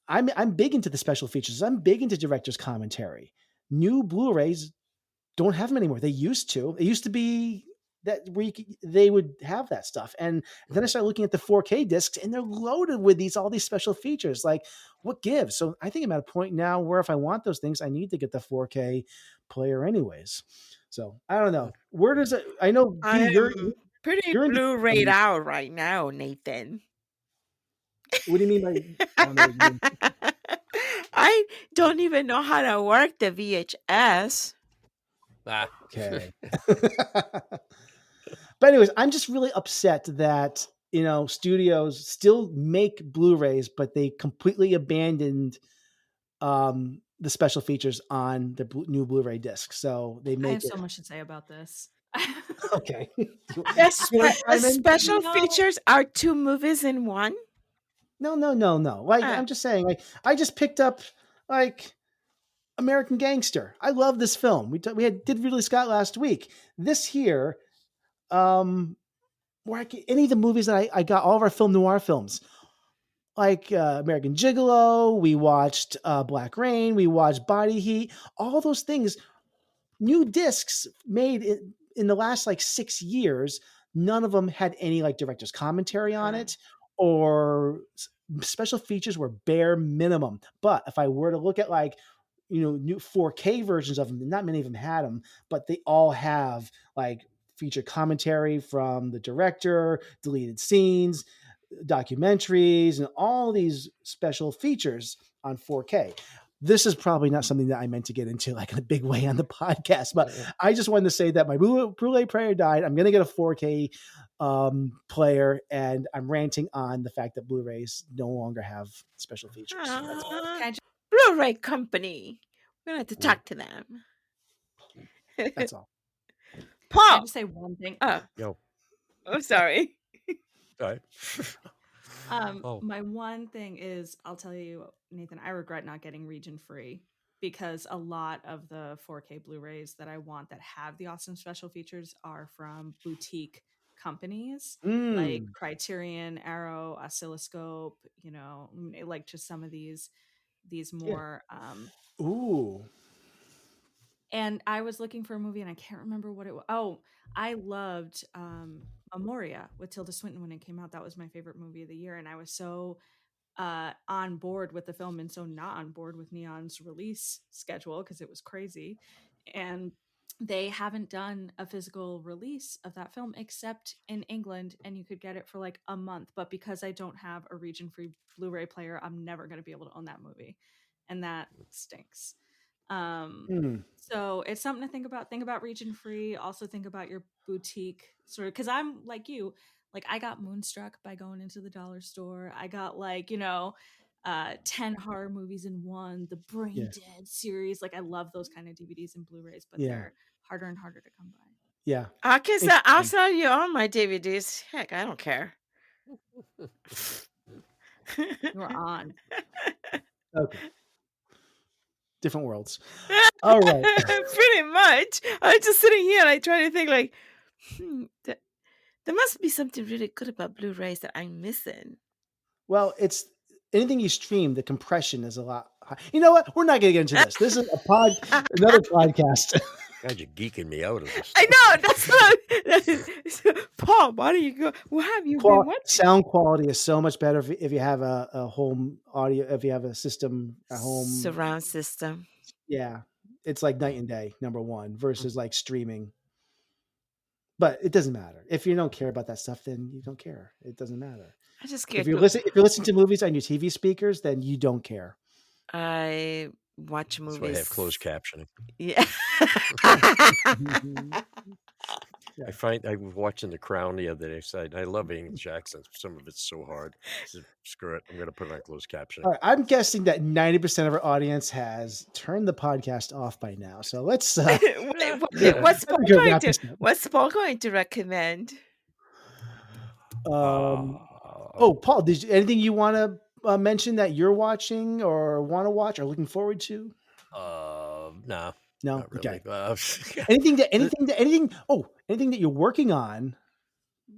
I'm big into the special features. I'm big into director's commentary. New Blu-rays don't have them anymore. They used to. It used to be that they would have that stuff. And then I started looking at the 4K discs, and they're loaded with all these special features. Like, what gives? So I think I'm at a point now where if I want those things, I need to get the 4K player anyways. So I don't know. Where does it? I know you're pretty you're Blu-rayed out right now, Nathan. What do you mean by? I don't know what you mean. I don't even know how to work the VHS. Okay. But anyways, I'm just really upset that, studios still make Blu-rays, but they completely abandoned the special features on the new Blu-ray disc. So they make I have so much to say about this. Okay. Special features are 2 movies in one? No. Like, I'm just saying, like, I just picked up like American Gangster. I love this film. We did Ridley Scott last week. This here, where any of the movies that I got, all of our film noir films, like American Gigolo, we watched Black Rain, we watched Body Heat, all those things, new discs made in the last like 6 years. None of them had any like director's commentary on it, or special features were bare minimum. But if I were to look at like, new 4K versions of them, not many of them had them, but they all have like feature commentary from the director, deleted scenes, documentaries, and all these special features on 4K. This is probably not something that I meant to get into like in a big way on the podcast, but I just wanted to say that my Blu-ray player died. I'm going to get a 4K player, and I'm ranting on the fact that Blu-rays no longer have special features. That's all. Blu-ray company. We're going to have to talk to them. That's all. Paul. Can I just say one thing? Yo. I'm sorry. Sorry. My one thing is, I'll tell you, Nathan, I regret not getting region free, because a lot of the 4K Blu-rays that I want that have the awesome special features are from boutique companies like Criterion, Arrow, Oscilloscope, like just some of these more Ooh. And I was looking for a movie and I can't remember what it was. Oh, I loved Memoria with Tilda Swinton when it came out. That was my favorite movie of the year. And I was so on board with the film and so not on board with Neon's release schedule because it was crazy. And they haven't done a physical release of that film except in England, and you could get it for like a month. But because I don't have a region-free Blu-ray player, I'm never going to be able to own that movie. And that stinks. So it's something to think about. Think about region free. Also think about your boutique sort of, because I'm like you, like I got moonstruck by going into the dollar store. I got 10 horror movies in one, the Brain Dead series. Like I love those kind of DVDs and Blu-rays, but they're harder and harder to come by. Yeah. I'll sell you all my DVDs. Heck, I don't care. You're on. Okay. Different worlds. All right. Pretty much. I'm just sitting here and I try to think like, there must be something really good about Blu-rays that I'm missing. Well, it's anything you stream, the compression is a lot high. You know what? We're not going to get into this. This is another podcast. God, you're geeking me out of this. I know. That's not Paul, why don't you go? What have you been watching? Sound quality is so much better if you have a home audio, if you have a system at home. Surround system. Yeah. It's like night and day, number one, versus like streaming. But it doesn't matter. If you don't care about that stuff, then you don't care. It doesn't matter. I just If care you're to. listening to movies on your TV speakers, then you don't care. I watch That's why I movies. have closed captioning. Yeah. I was watching The Crown the other day. So I love English accents. Some of it's so hard. So screw it. I'm going to put it on closed captioning. All right, I'm guessing that 90% of our audience has turned the podcast off by now. So let's. What's Paul going to recommend? Paul, anything you want to mention that you're watching or want to watch or looking forward to? No. No. Really. Okay. anything that you're working on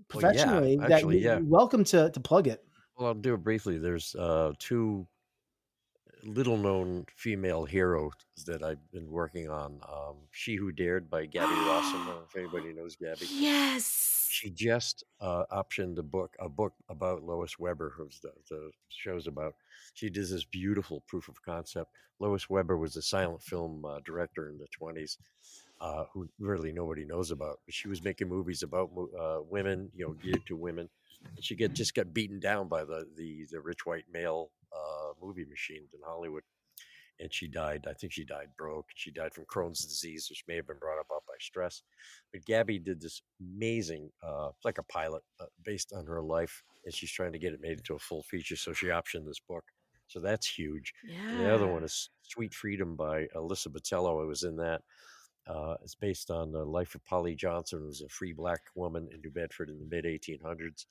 professionally you're welcome to plug it. Well, I'll do it briefly. There's two little-known female heroes that I've been working on. She Who Dared by Gabby Rossum. I don't know if anybody knows Gabby. Yes. She just optioned a book about Lois Weber, who the show's about. She does this beautiful proof of concept. Lois Weber was a silent film director in the 1920s, who really nobody knows about. But she was making movies about women, geared to women. And she just got beaten down by the rich white male movie machine in Hollywood. And she died. I think she died broke. She died from Crohn's disease, which may have been brought about by stress. But Gabby did this amazing, like a pilot based on her life, and she's trying to get it made into a full feature. So she optioned this book. So that's huge. Yeah. And the other one is Sweet Freedom by Alyssa Batello. I was in that. It's based on the life of Polly Johnson, who was a free black woman in New Bedford in the mid-1800s,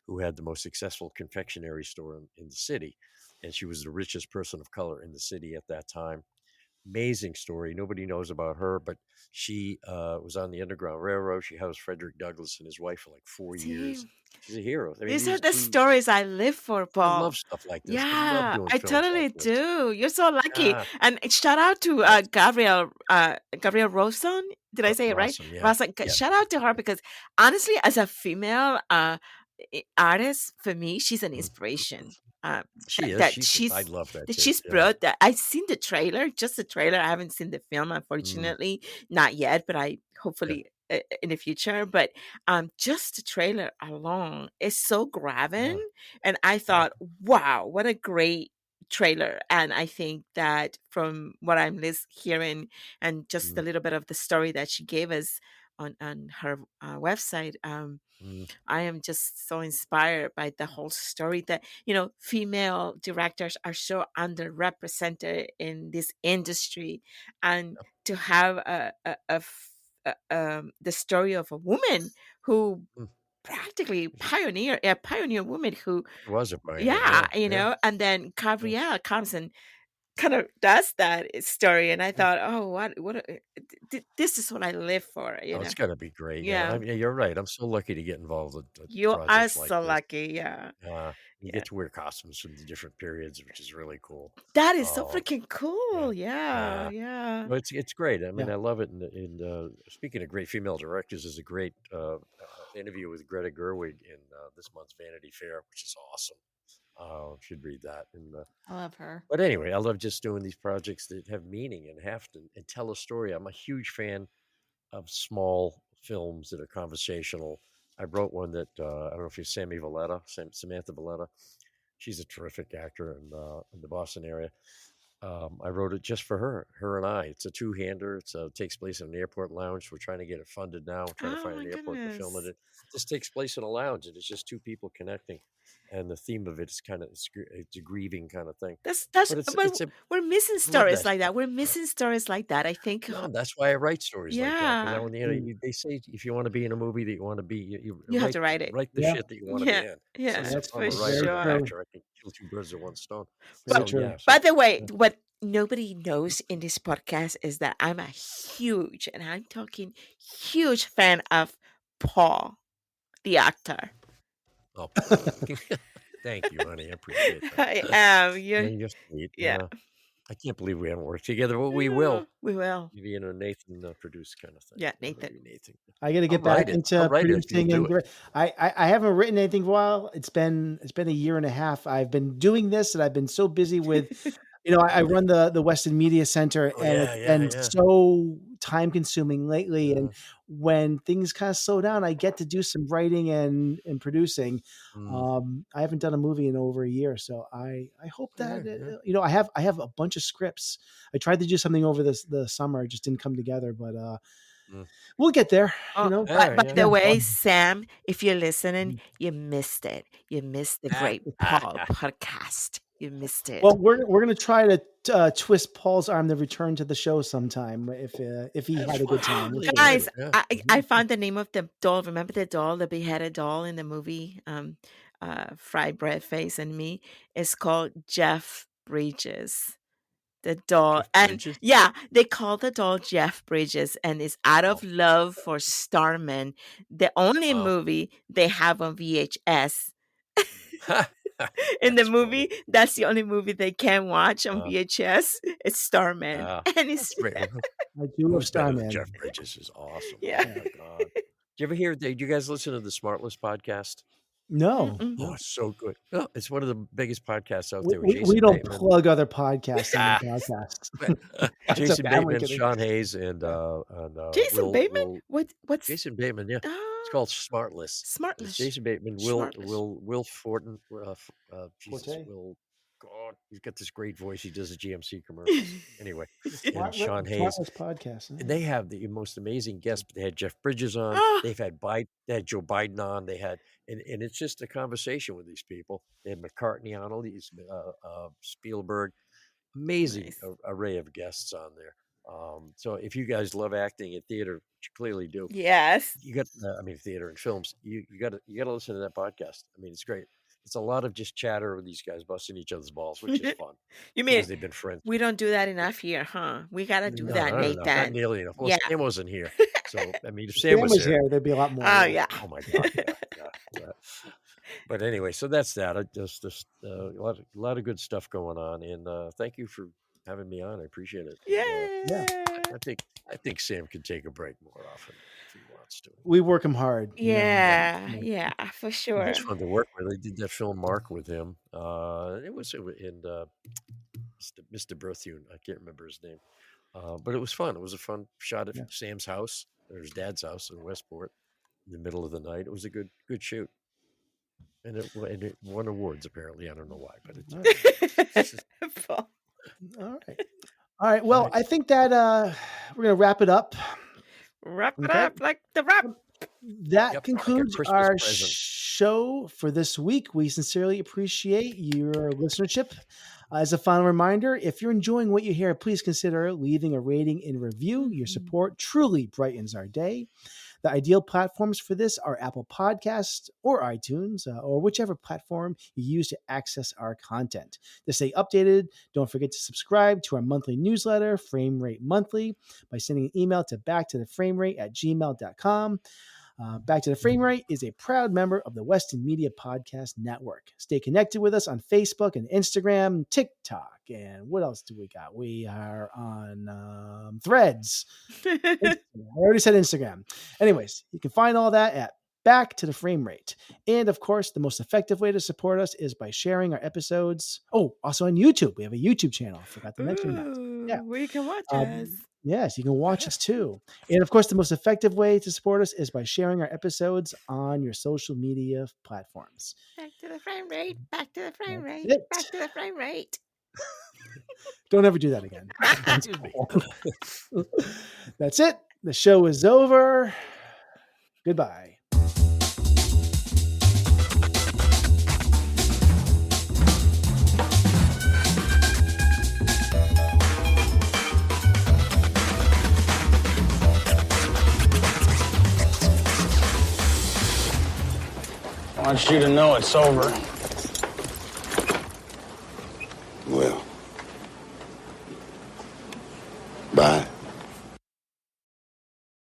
who had the most successful confectionery store in the city. And she was the richest person of color in the city at that time. Amazing story. Nobody knows about her, but she was on the Underground Railroad. She housed Frederick Douglass and his wife for like 4 years. She's a hero. I mean, these are the stories I live for, Paul. I love stuff like this. Yeah, I totally like do. You're so lucky. And shout out to Gabrielle Roson. Did I say it right? Yeah. Roson. Shout out to her because honestly, as a female artist, for me, she's an inspiration. She is. I love that. She's brought that. I've seen the trailer, just the trailer. I haven't seen the film, unfortunately, not yet. But I hopefully in the future. But just the trailer alone is so grabbing, and I thought, wow, what a great trailer. And I think that from what I'm hearing, and just a little bit of the story that she gave us on her website, I am just so inspired by the whole story that, female directors are so underrepresented in this industry, and to have the story of a woman who practically a pioneer woman who was a pioneer. And then Gabrielle comes and kind of does that story, and I thought, oh, this is what I live for. It's got to be great. Yeah. I mean, you're right. I'm so lucky to get involved with you are projects so like lucky. Yeah. You get to wear costumes from the different periods, which is really cool. That is so freaking cool. Yeah. Well, it's great. I mean, I love it. And speaking of great female directors, there's a great interview with Greta Gerwig in this month's Vanity Fair, which is awesome. Should read that. And I love her. But anyway, I love just doing these projects that have meaning and have to and tell a story. I'm a huge fan of small films that are conversational. I wrote one that I don't know if you're Samantha Valletta. She's a terrific actor in the Boston area. I wrote it just for her and I. It's a two-hander. It takes place in an airport lounge. We're trying to get it funded now. We're trying to find an airport to film it. This takes place in a lounge, and it's just two people connecting. And the theme of it is it's a grieving kind of thing. We're missing stories like that. We're missing stories like that. I think that's why I write stories like that. Because they say if you want to be in a movie that you want to be, you have to write it. Write the shit that you want to be in. Yeah, that's for sure. Actor, I can kill two birds with one stone. By the way, what nobody knows in this podcast is that I'm a huge, and I'm talking huge fan of Paul, the actor. Oh, thank you, honey. I appreciate that. I am. You're sweet. Yeah. I can't believe we haven't worked together, but we will. We will. Maybe Nathan produce kind of thing. Yeah, Nathan. I got to get back into producing and I haven't written anything for a while. It's been a year and a half. I've been doing this, and I've been so busy with, I run the Weston Media Center, and it's been so time consuming lately. And when things kind of slow down, I get to do some writing and producing. I haven't done a movie in over a year, so I hope that I have a bunch of scripts. I tried to do something over the summer, it just didn't come together, but we'll get there. By the way, Sam, if you're listening, you missed it. You missed the Great Paul podcast. You missed it. Well, we're gonna try to twist Paul's arm to return to the show sometime if he had a good time. Guys, I found the name of the doll. Remember the doll, the beheaded doll in the movie, Fried Bread Face and Me? It's called Jeff Bridges. The doll, and they call the doll Jeff Bridges, and it's out of love for Starman, the only movie they have on VHS. In the movie, that's the only movie they can watch on VHS. It's Starman, and it's great. I do love Starman. Jeff Bridges is awesome. Yeah. Oh my God. Did you ever hear? Did you guys listen to the Smartless podcast? No. Oh, it's so good. Oh, it's one of the biggest podcasts out there. We don't plug other podcasts on the podcast. Jason Bateman, Sean Hayes, and Jason Bateman. What's Jason Bateman? Yeah, it's called Smartless. Smartless. It's Jason Bateman, Will Thornton, Will. God, he's got this great voice. He does the GMC commercials. Anyway, and Sean Hayes podcast. And they have the most amazing guests. They had Jeff Bridges on. They've had They had Joe Biden on. They had, and it's just a conversation with these people. They had McCartney on, all these Spielberg, amazing array of guests on there. So if you guys love acting in theater, which you clearly do, yes, you got. Theater and films. You got to listen to that podcast. I mean, it's great. It's a lot of just chatter with these guys busting each other's balls, which is fun. You mean they've been friends? We don't do that enough here, huh? We got to do that, Nathan. Not nearly enough. Well, Sam wasn't here, so I mean, if Sam was here, there'd be a lot more. Oh yeah. Oh my God. Yeah. But anyway, so that's that. I just a lot of good stuff going on, and thank you for having me on. I appreciate it. Yeah. I think Sam could take a break more often if he wants to. We work him hard. Yeah, for sure. It's fun to work with. I did that film Mark with him. It was in Mr. Berthune. I can't remember his name, but it was fun. It was a fun shot at Sam's house, or his dad's house in Westport, in the middle of the night. It was a good shoot, and it won awards. Apparently, I don't know why, but it. All right. Well, I think that we're gonna wrap it up. Wrap it up like the wrap. That concludes our show for this week. We sincerely appreciate your listenership. As a final reminder, if you're enjoying what you hear, please consider leaving a rating and review. Your support truly brightens our day. The ideal platforms for this are Apple Podcasts or iTunes, or whichever platform you use to access our content. To stay updated, don't forget to subscribe to our monthly newsletter, Frame Rate Monthly, by sending an email to backtotheframerate@gmail.com. Back to the Frame Rate is a proud member of the Weston Media Podcast Network. Stay connected with us on Facebook and Instagram, TikTok, and what else do we got? We are on Threads. I already said Instagram. Anyways, you can find all that at Back to the Frame Rate. And of course, the most effective way to support us is by sharing our episodes. Oh, also on YouTube. We have a YouTube channel. I forgot to mention that. Yeah, where you can watch us. Yes, you can watch us too. And of course, the most effective way to support us is by sharing our episodes on your social media platforms. Back to the Frame Rate. Back to the Frame Rate. Back to the Frame Rate. Don't ever do that again. That's it. The show is over. Goodbye. I want you to know it's over.